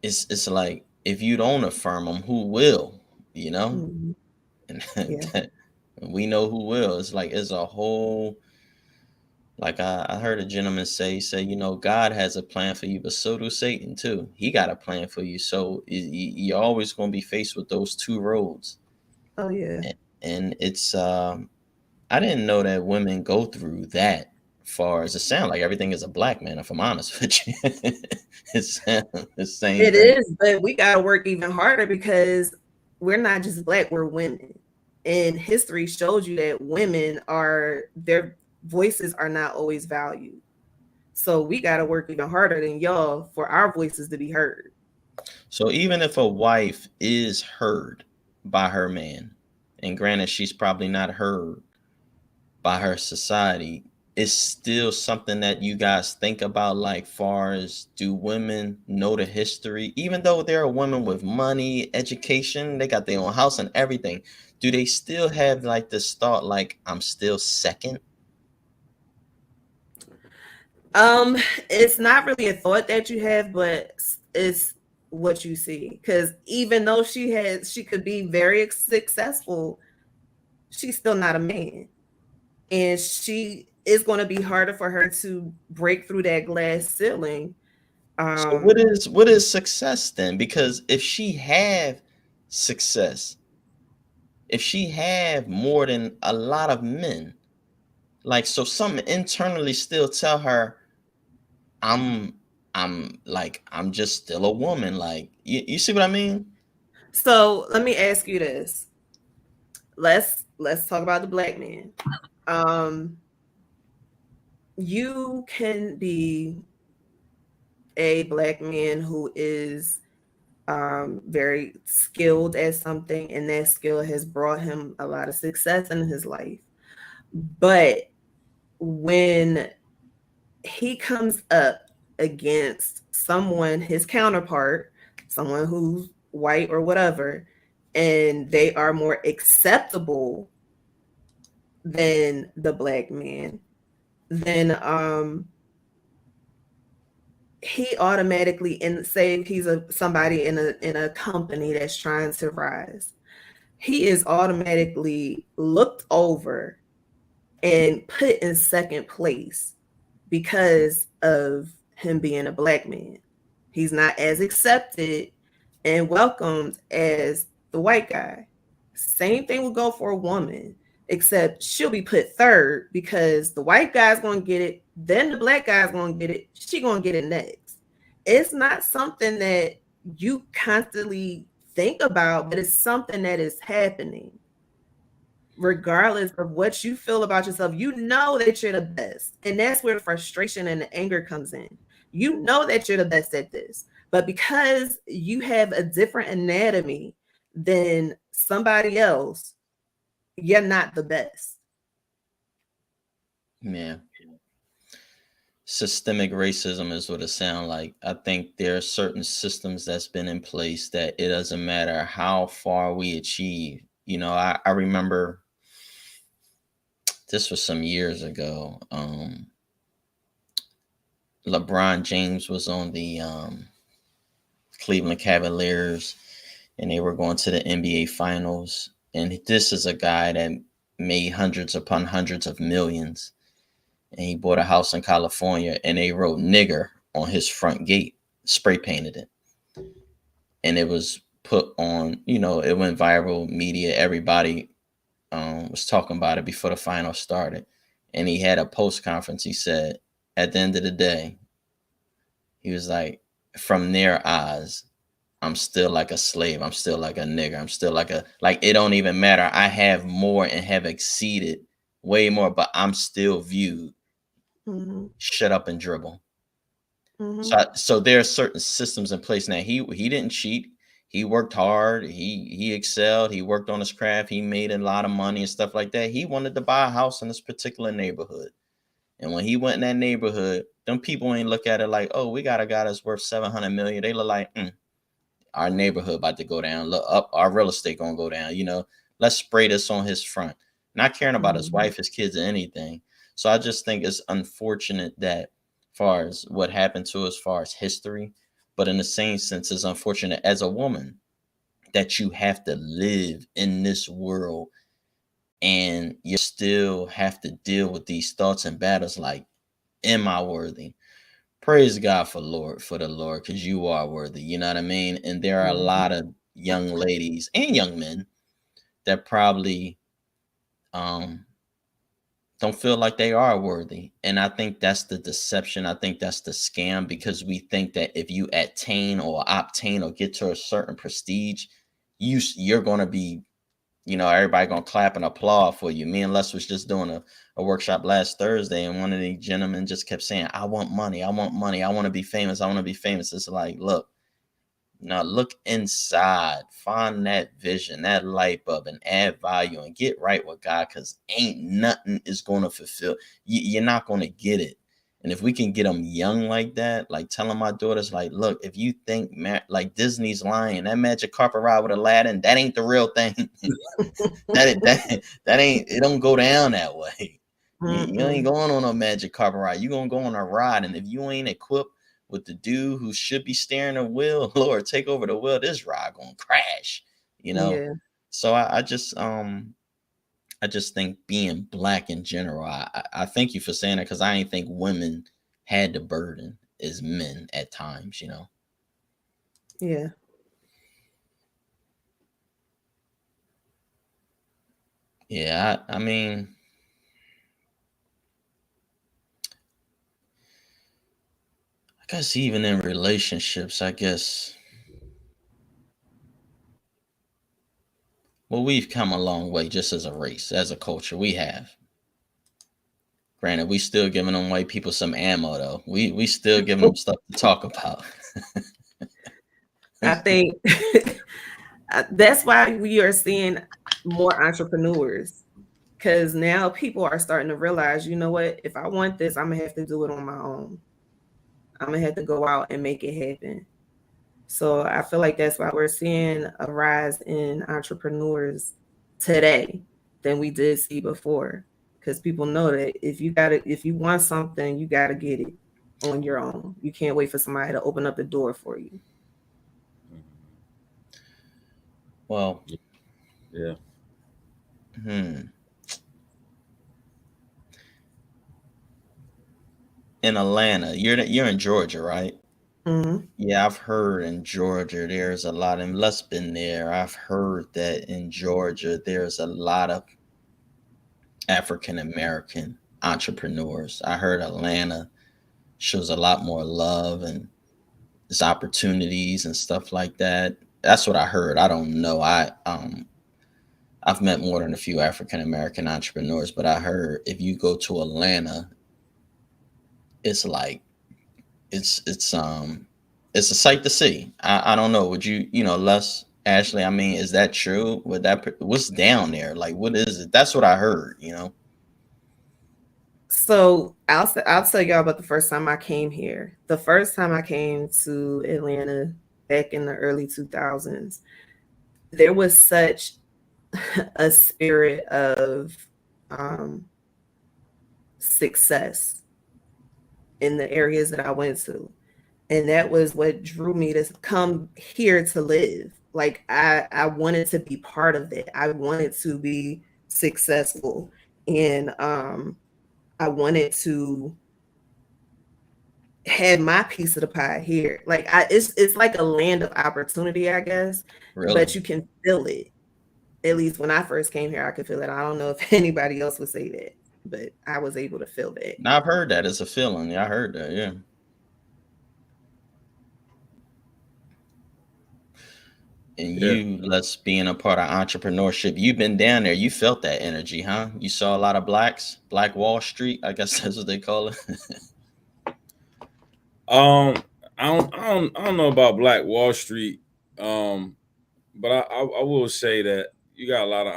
it's like, if you don't affirm them, who will? You know, and we know who will. It's like, it's a whole, like I heard a gentleman say, God has a plan for you, but so do Satan too. He got a plan for you. So you're always going to be faced with those two roads. Oh yeah. And it's I didn't know that women go through that far as it sounds like everything is a black man, if I'm honest with you. It's the same It thing. is, but we got to work even harder, because we're not just black, we're women. And history shows you that their voices are not always valued. So we got to work even harder than y'all for our voices to be heard. So even if a wife is heard by her man, and granted she's probably not heard by her society, it's still something that you guys think about, like far as do women know the history, even though there are women with money, education, they got their own house and everything, do they still have like this thought like I'm still second? It's not really a thought that you have, but it's what you see. Because even though she could be very successful, she's still not a man, and she is going to be harder for her to break through that glass ceiling. So Um, what is success then? Because if she have success, if she have more than a lot of men, like, so something internally still tell her I'm I'm just still a woman. Like, you see what I mean? so let me ask you this. Let's talk about the black man. Um, you can be a black man who is very skilled at something, and that skill has brought him a lot of success in his life. But when he comes up against someone, his counterpart, someone who's white or whatever, and they are more acceptable than the black man, then he automatically, and say he's somebody in a company that's trying to rise, he is automatically looked over and put in second place because of him being a black man. He's not as accepted and welcomed as the white guy. Same thing would go for a woman, except she'll be put third because the white guy's going to get it, then the black guy's going to get it, she going to get it next. It's not something that you constantly think about, but it's something that is happening. Regardless of what you feel about yourself, you know that you're the best. And that's where the frustration and the anger comes in. You know that you're the best at this, but because you have a different anatomy than somebody else, you're not the best. Yeah. Systemic racism is what it sounds like. I think there are certain systems that's been in place that it doesn't matter how far we achieve. You know, I remember this was some years ago. LeBron James was on the Cleveland Cavaliers, and they were going to the NBA Finals. And this is a guy that made hundreds upon hundreds of millions. And he bought a house in California, and they wrote nigger on his front gate, spray painted it. And it was put on, you know, it went viral, media, everybody was talking about it before the finals started. And he had a post conference. He said, at the end of the day, he was like, from their eyes, I'm still like a slave. I'm still like a nigger. I'm still like it don't even matter. I have more and have exceeded way more, but I'm still viewed. Mm-hmm. Shut up and dribble. Mm-hmm. So there are certain systems in place now. He didn't cheat. He worked hard. He excelled. He worked on his craft. He made a lot of money and stuff like that. He wanted to buy a house in this particular neighborhood. And when he went in that neighborhood, them people ain't look at it like, oh, we got a guy that's worth 700 million. They look like, our neighborhood about to go down. Look up, our real estate gonna go down. You know, let's spray this on his front. Not caring about his wife, his kids, or anything. So I just think it's unfortunate that, far as what happened to as far as history, but in the same sense, it's unfortunate as a woman that you have to live in this world and you still have to deal with these thoughts and battles like, am I worthy? Praise God for the Lord, because you are worthy. You know what I mean? And there are a lot of young ladies and young men that probably don't feel like they are worthy. And I think that's the deception. I think that's the scam, because we think that if you attain or obtain or get to a certain prestige, you're going to be, you know, everybody going to clap and applaud for you. Me and Les was just doing a workshop last Thursday, and one of the gentlemen just kept saying, I want money. I want money. I want to be famous. I want to be famous. It's like, look, Now look inside, find that vision, that light bulb, and add value and get right with God, because ain't nothing is going to fulfill. You're not going to get it. And if we can get them young like that, like telling my daughters, like, look, if you think like Disney's lying, that magic carpet ride with Aladdin, that ain't the real thing. that ain't, it don't go down that way. You ain't going on a magic carpet ride. You're going to go on a ride. And if you ain't equipped with the dude who should be steering the wheel, Lord, take over the wheel, this ride going to crash, you know? Yeah. So I just think being Black in general, I thank you for saying that, because I ain't think women had the burden as men at times, you know? Yeah. Yeah, I mean, I guess even in relationships, I guess, well, we've come a long way just as a race, as a culture. We have. Granted, we still giving them white people some ammo, though. We still giving them stuff to talk about. I think that's why we are seeing more entrepreneurs, because now people are starting to realize, you know what, if I want this, I'm gonna have to do it on my own. I'm gonna have to go out and make it happen. So I feel like that's why we're seeing a rise in entrepreneurs today than we did see before, because people know that if you want something, you gotta get it on your own. You can't wait for somebody to open up the door for you. Well, Yeah. In Atlanta, you're in Georgia, right? Mm-hmm. Yeah, I've heard in Georgia there's a lot, and Les been there. I've heard that in Georgia there's a lot of African American entrepreneurs. I heard Atlanta shows a lot more love and there's opportunities and stuff like that. That's what I heard. I don't know. I've met more than a few African American entrepreneurs, but I heard if you go to Atlanta, it's like it's a sight to see. I don't know. Would you Les, Ashley? I mean, is that true? What's down there? Like, what is it? That's what I heard. So I'll tell y'all about the first time I came here. The first time I came to Atlanta back in the early 2000s, there was such a spirit of success in the areas that I went to. And that was what drew me to come here to live. Like I wanted to be part of it. I wanted to be successful. And I wanted to have my piece of the pie here. Like it's like a land of opportunity, I guess. Really? But you can feel it. At least when I first came here, I could feel it. I don't know if anybody else would say that, but I was able to feel that. Now, I've heard that. It's a feeling. Yeah, I heard that. Yeah. And you, Les, being a part of entrepreneurship, you've been down there. You felt that energy, huh? You saw a lot of blacks, Black Wall Street. I guess that's what they call it. I don't know about Black Wall Street, but I will say that you got a lot of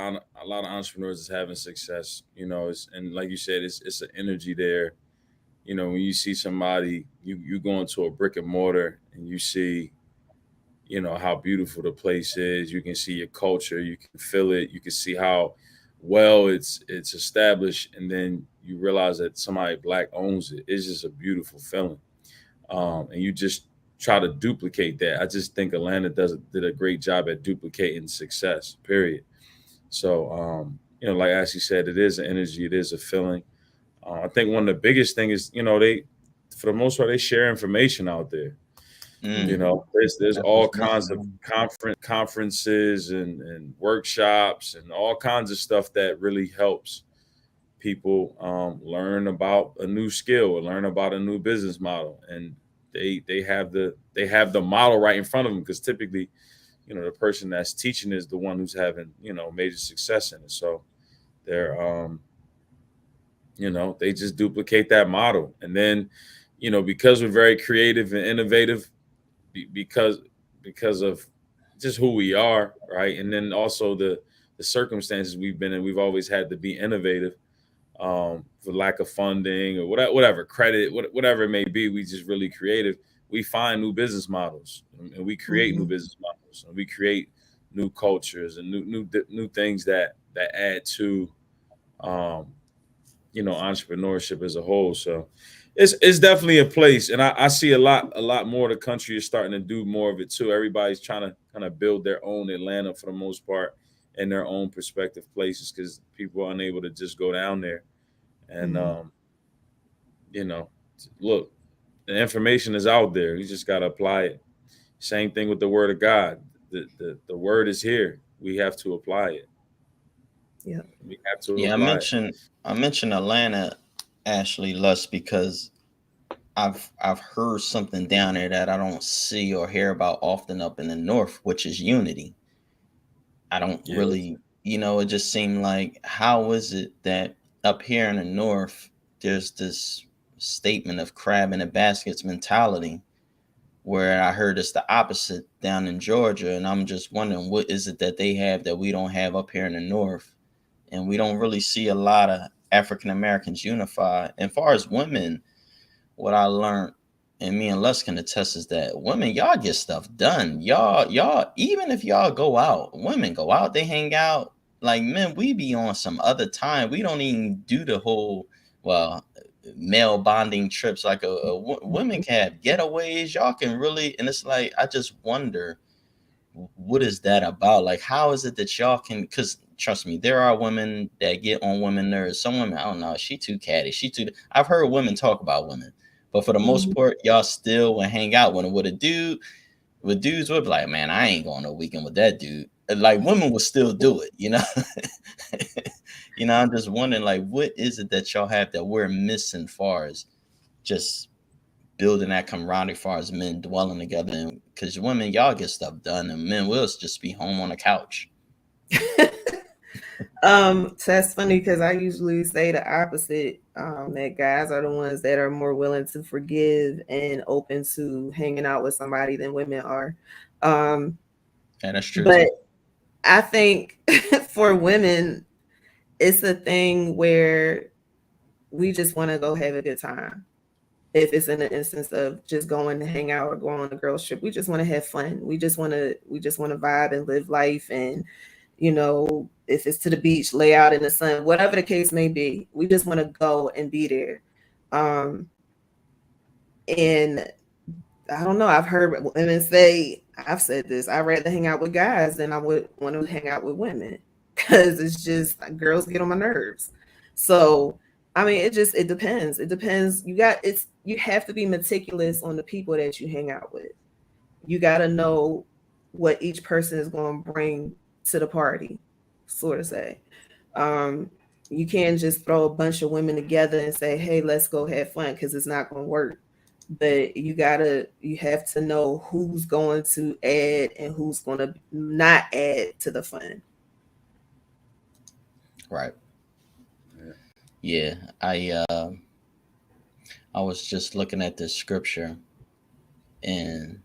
entrepreneurs that's having success. And like you said, it's an energy there. When you see somebody, you go into a brick and mortar and you see, how beautiful the place is. You can see your culture, you can feel it, you can see how well it's established, and then you realize that somebody Black owns it. It's just a beautiful feeling. And you just try to duplicate that. I just think Atlanta did a great job at duplicating success. Period. So, like Ashley said, it is an energy, it is a feeling. I think one of the biggest things is, they, for the most part, they share information out there. There's all kinds of conferences and workshops and all kinds of stuff that really helps people learn about a new skill or learn about a new business model, and they have the model right in front of them, because typically, the person that's teaching is the one who's having major success in it. So they're they just duplicate that model, and then because we're very creative and innovative, because because of just who we are, right? And then also the circumstances we've been in. We've always had to be innovative, for lack of funding or whatever credit, whatever it may be. We just really creative. We find new business models, and we create new Mhm. business models, and we create new cultures and new things that add to, um, entrepreneurship as a whole. So it's definitely a place, and I see a lot more. The country is starting to do more of it too. Everybody's trying to kind of build their own Atlanta for the most part, in their own prospective places, because people are unable to just go down there. And Mhm. you know, look, the information is out there. You just got to apply it. Same thing with the word of God. The word is here. We have to apply it. Yeah. We have to Yeah, apply it. I mentioned Atlanta, Ashley Lust, because I've heard something down there that I don't see or hear about often up in the north, which is unity. I don't Yeah. really, it just seemed like, how is it that up here in the north there's this statement of crab in a baskets mentality, where I heard it's the opposite down in Georgia, and I'm just wondering, what is it that they have that we don't have up here in the north? And we don't really see a lot of African Americans unified. And far as women, what I learned, and me and Les can attest, is that women, y'all get stuff done. Y'all, even if y'all go out, women go out, they hang out. Like men, we be on some other time. We don't even do the whole, well, male bonding trips. Like women can have getaways. Y'all can really, and it's like, I just wonder, what is that about? Like, how is it that y'all can? Because trust me, there are women that get on women nerves. Some women, I don't know, she too catty. She too. I've heard women talk about women, but for the most Mhm. part, y'all still will hang out with a dude. With dudes would be like, man, I ain't going no weekend with that dude. Like women will still do it, you know. I'm just wondering, like, what is it that y'all have that we're missing, far as just building that camaraderie, far as men dwelling together? And because women, y'all get stuff done, and men will just be home on the couch. So that's funny because I usually say the opposite. That guys are the ones that are more willing to forgive and open to hanging out with somebody than women are. Um, And that's true but too. I think for women, it's a thing where we just want to go have a good time. If it's in the instance of just going to hang out or going on a girls trip, we just want to have fun. We just want to vibe and live life. And if it's to the beach, lay out in the sun, whatever the case may be, we just want to go and be there. um and I don't know, I've heard women say, I've said this, I'd rather hang out with guys than I would want to hang out with women, because it's just like, girls get on my nerves. So I mean, it depends. You have to be meticulous on the people that you hang out with. You got to know what each person is going to bring to the party, sort of say. um you can't just throw a bunch of women together and say, hey, let's go have fun, because it's not going to work. But you have to know who's going to add and who's going to not add to the fun. Right. Yeah. Yeah. I was just looking at this scripture, and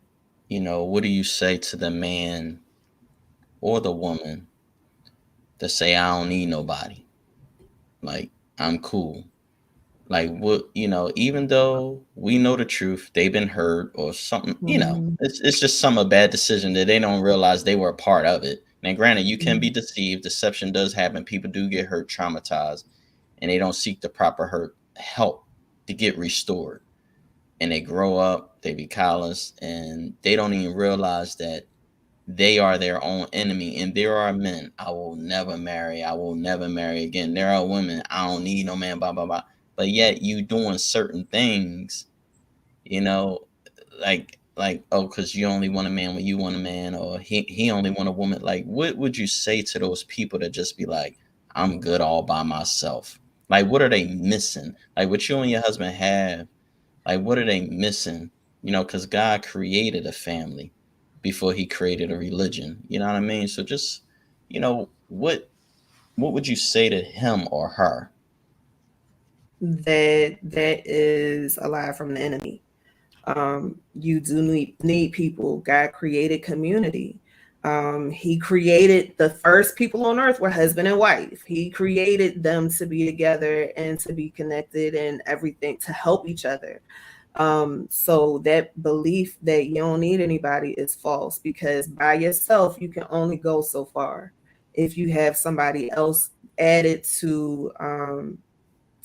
what do you say to the man or the woman that say, I don't need nobody? Like, I'm cool. Like, what, even though we know the truth, they've been hurt or something, Mhm. it's just some bad decision that they don't realize they were a part of it. Now, granted, you can be Mhm. deceived. Deception does happen. People do get hurt, traumatized, and they don't seek the proper help to get restored. And they grow up, they be callous, and they don't even realize that they are their own enemy. And there are men, I will never marry. I will never marry again. There are women, I don't need no man, blah, blah, blah. But yet you doing certain things, you know, oh, because you only want a man when you want a man, or he only want a woman. Like, what would you say to those people that just be like, I'm good all by myself? Like, what are they missing? Like, what you and your husband have, like, what are they missing? Because God created a family before he created a religion. You know what I mean? So just, what would you say to him or her? That is a lie from the enemy. You do need people. God created community. He created the first people on earth were husband and wife. He created them to be together and to be connected and everything to help each other. So that belief that you don't need anybody is false, because by yourself you can only go so far. If you have somebody else added to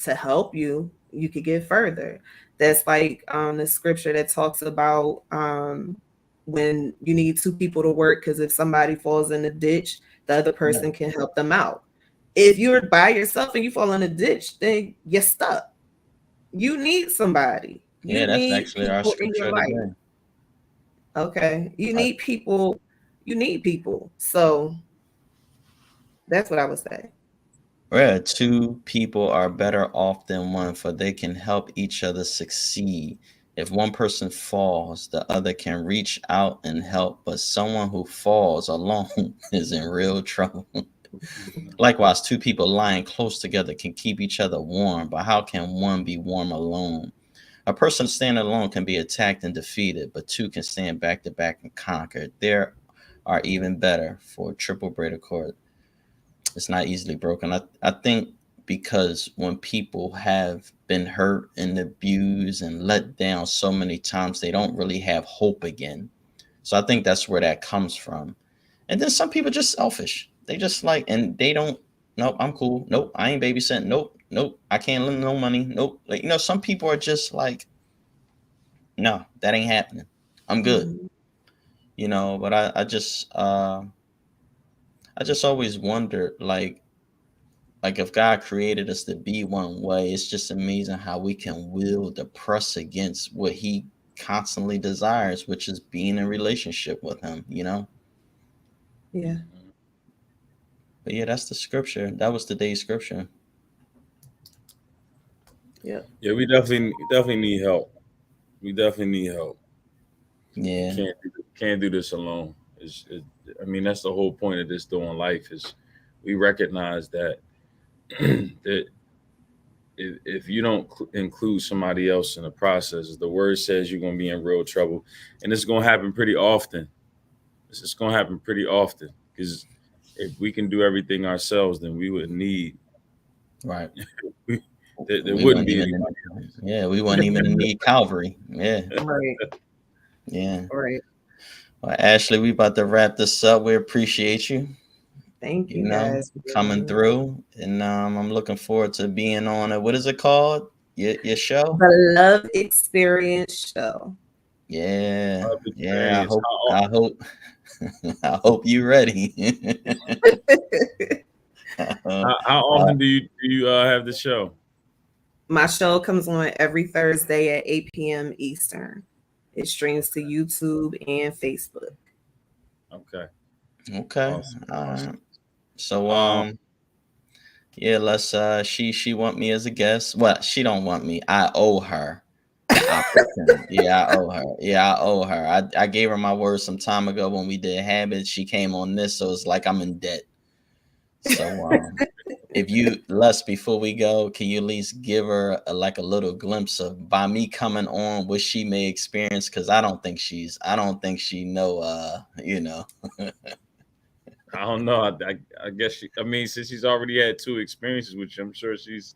help you, you could get further. That's like the scripture that talks about when you need two people to work, because if somebody falls in the ditch, the other person can help them out. If you're by yourself and you fall in a ditch, then you're stuck. You need somebody. You Yeah, that's need actually our people in your scripture life. today. Okay. You Uh, need people. You need people. So that's what I would say. Where two people are better off than one, for they can help each other succeed. If one person falls, the other can reach out and help, but someone who falls alone is in real trouble. Likewise, two people lying close together can keep each other warm, but how can one be warm alone? A person standing alone can be attacked and defeated, but two can stand back to back and conquer. There are even better for a triple braided cord. It's not easily broken. I think because when people have been hurt and abused and let down so many times, they don't really have hope again. So I think that's where that comes from. And then some people just selfish. They just like, and they don't, nope, I'm cool. Nope, I ain't babysitting. Nope, nope, I can't lend no money. Nope. Like, some people are just like, no, that ain't happening. I'm good. Mhm. But I just always wondered, like if God created us to be one way, it's just amazing how we can will the press against what he constantly desires, which is being in relationship with him. Yeah. But yeah, that's the scripture. That was today's scripture. Yep. Yeah, we definitely need help. We definitely need help. We Yeah. can't do this alone. I mean, that's the whole point of this doing life is we recognize that that if you don't include somebody else in the process, the word says you're going to be in real trouble, and it's going to happen pretty often. It's just going to happen pretty often because if we can do everything ourselves, then we wouldn't need. Right. There We wouldn't wouldn't be even anybody. yeah, we wouldn't even need Calvary. Yeah. Right. Yeah. Right. Well, Ashley, we about to wrap this up. We appreciate you, Thank you guys for coming being through. And I'm looking forward to being on it. What is it called? Your show? the Love Experience Show. Yeah. Love Yeah. experience. I hope I hope you ready. How often do you have the show? My show comes on every Thursday at 8 p.m. Eastern. It streams to YouTube and Facebook. Okay, Okay. awesome, All awesome. right. So Um, yeah, let's she want me as a guest. Well, she don't want me. I owe her the opportunity. Yeah, I owe her. Yeah, I owe her. I gave her my word some time ago when we did habits. She came on this, so it's like I'm in debt. So if you, Les, before we go, can you at least give her like a little glimpse of by me coming on what she may experience? Because I don't think she know. I don't know. I guess I mean, since she's already had two experiences, which I'm sure she's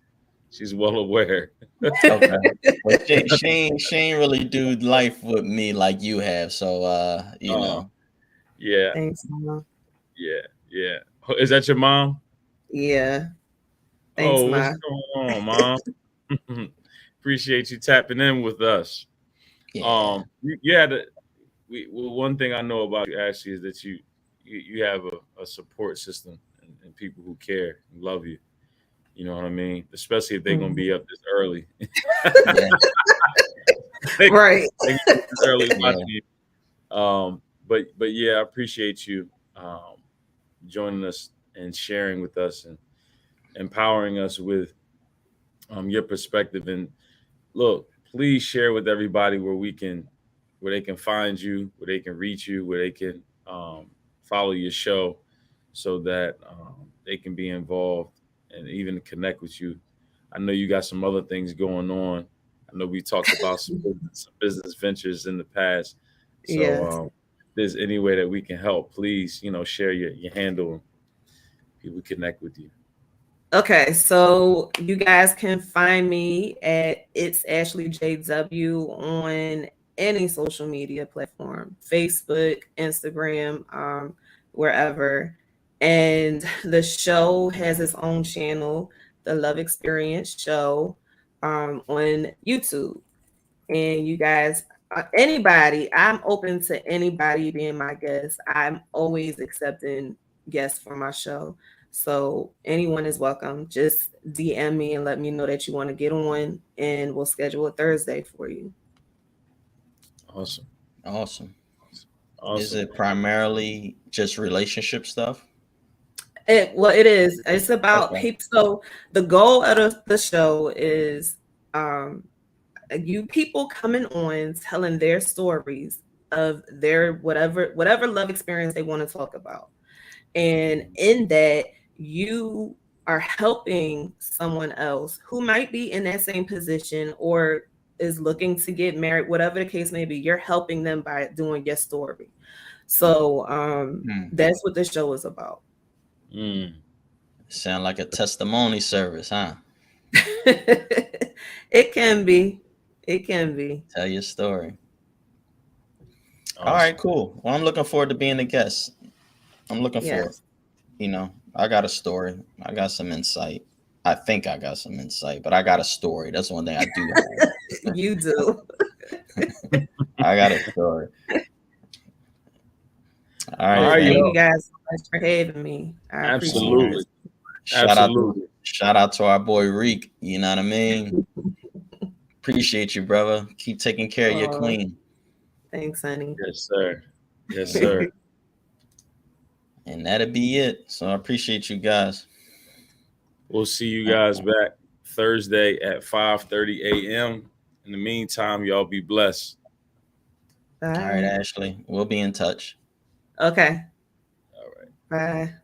well aware. Okay. Well, she ain't really do life with me like you have. So Uh, yeah, Thanks, Mama. yeah, yeah. Is that your mom? Yeah. Thanks, Oh, what's Ma. going on, mom? Appreciate you tapping in with us. yeah. You had well, one thing I know about you, Ashley, is that you have a support system and people who care and love you. You know what I mean? Especially if they're gonna Mhm. be up this early. Yeah. they, Right. they gonna be up this early Yeah. watching you. But yeah, I appreciate you joining us and sharing with us and empowering us with your perspective. And look, please share with everybody where they can find you, where they can reach you, where they can follow your show, so that they can be involved and even connect with you. I know you got some other things going on I know we talked about some business ventures in the past. So Yes. if there's any way that we can help, please, share your handle and people connect with you. Okay, so you guys can find me at It's Ashley JW on any social media platform, Facebook, Instagram, wherever. And the show has its own channel, the Love Experience Show, on YouTube. And you guys, anybody, I'm open to anybody being my guest. I'm always accepting guests for my show. So anyone is welcome. Just DM me and let me know that you want to get on, and we'll schedule a Thursday for you. Awesome. Awesome. Awesome. Is it primarily just relationship stuff? It is. It's about Okay. people. So the goal of the show is you people coming on telling their stories of their whatever love experience they want to talk about. And in that, you are helping someone else who might be in that same position or is looking to get married, whatever the case may be. You're helping them by doing your story. So that's what this show is about. Sound like a testimony service, huh? It can be. It can be. Tell your story. Awesome. All right, cool. Well, I'm looking forward to being a guest. I'm looking forward. I got a story. I got some insight. I think I got some insight, but I got a story. That's one thing I do have. You do. I got a story. All right. All right, Thank yo. you guys so much for having me. I Absolutely. appreciate it. Absolutely. Shout out to our boy Reek. You know what I mean? Appreciate you, brother. Keep taking care of your queen. Thanks, honey. Yes, sir. Yes, sir. And that'll be it. So I appreciate you guys. We'll see you guys back Thursday at 5:30 a.m. In the meantime, y'all be blessed. Bye. All right, Ashley. We'll be in touch. Okay. All right. Bye.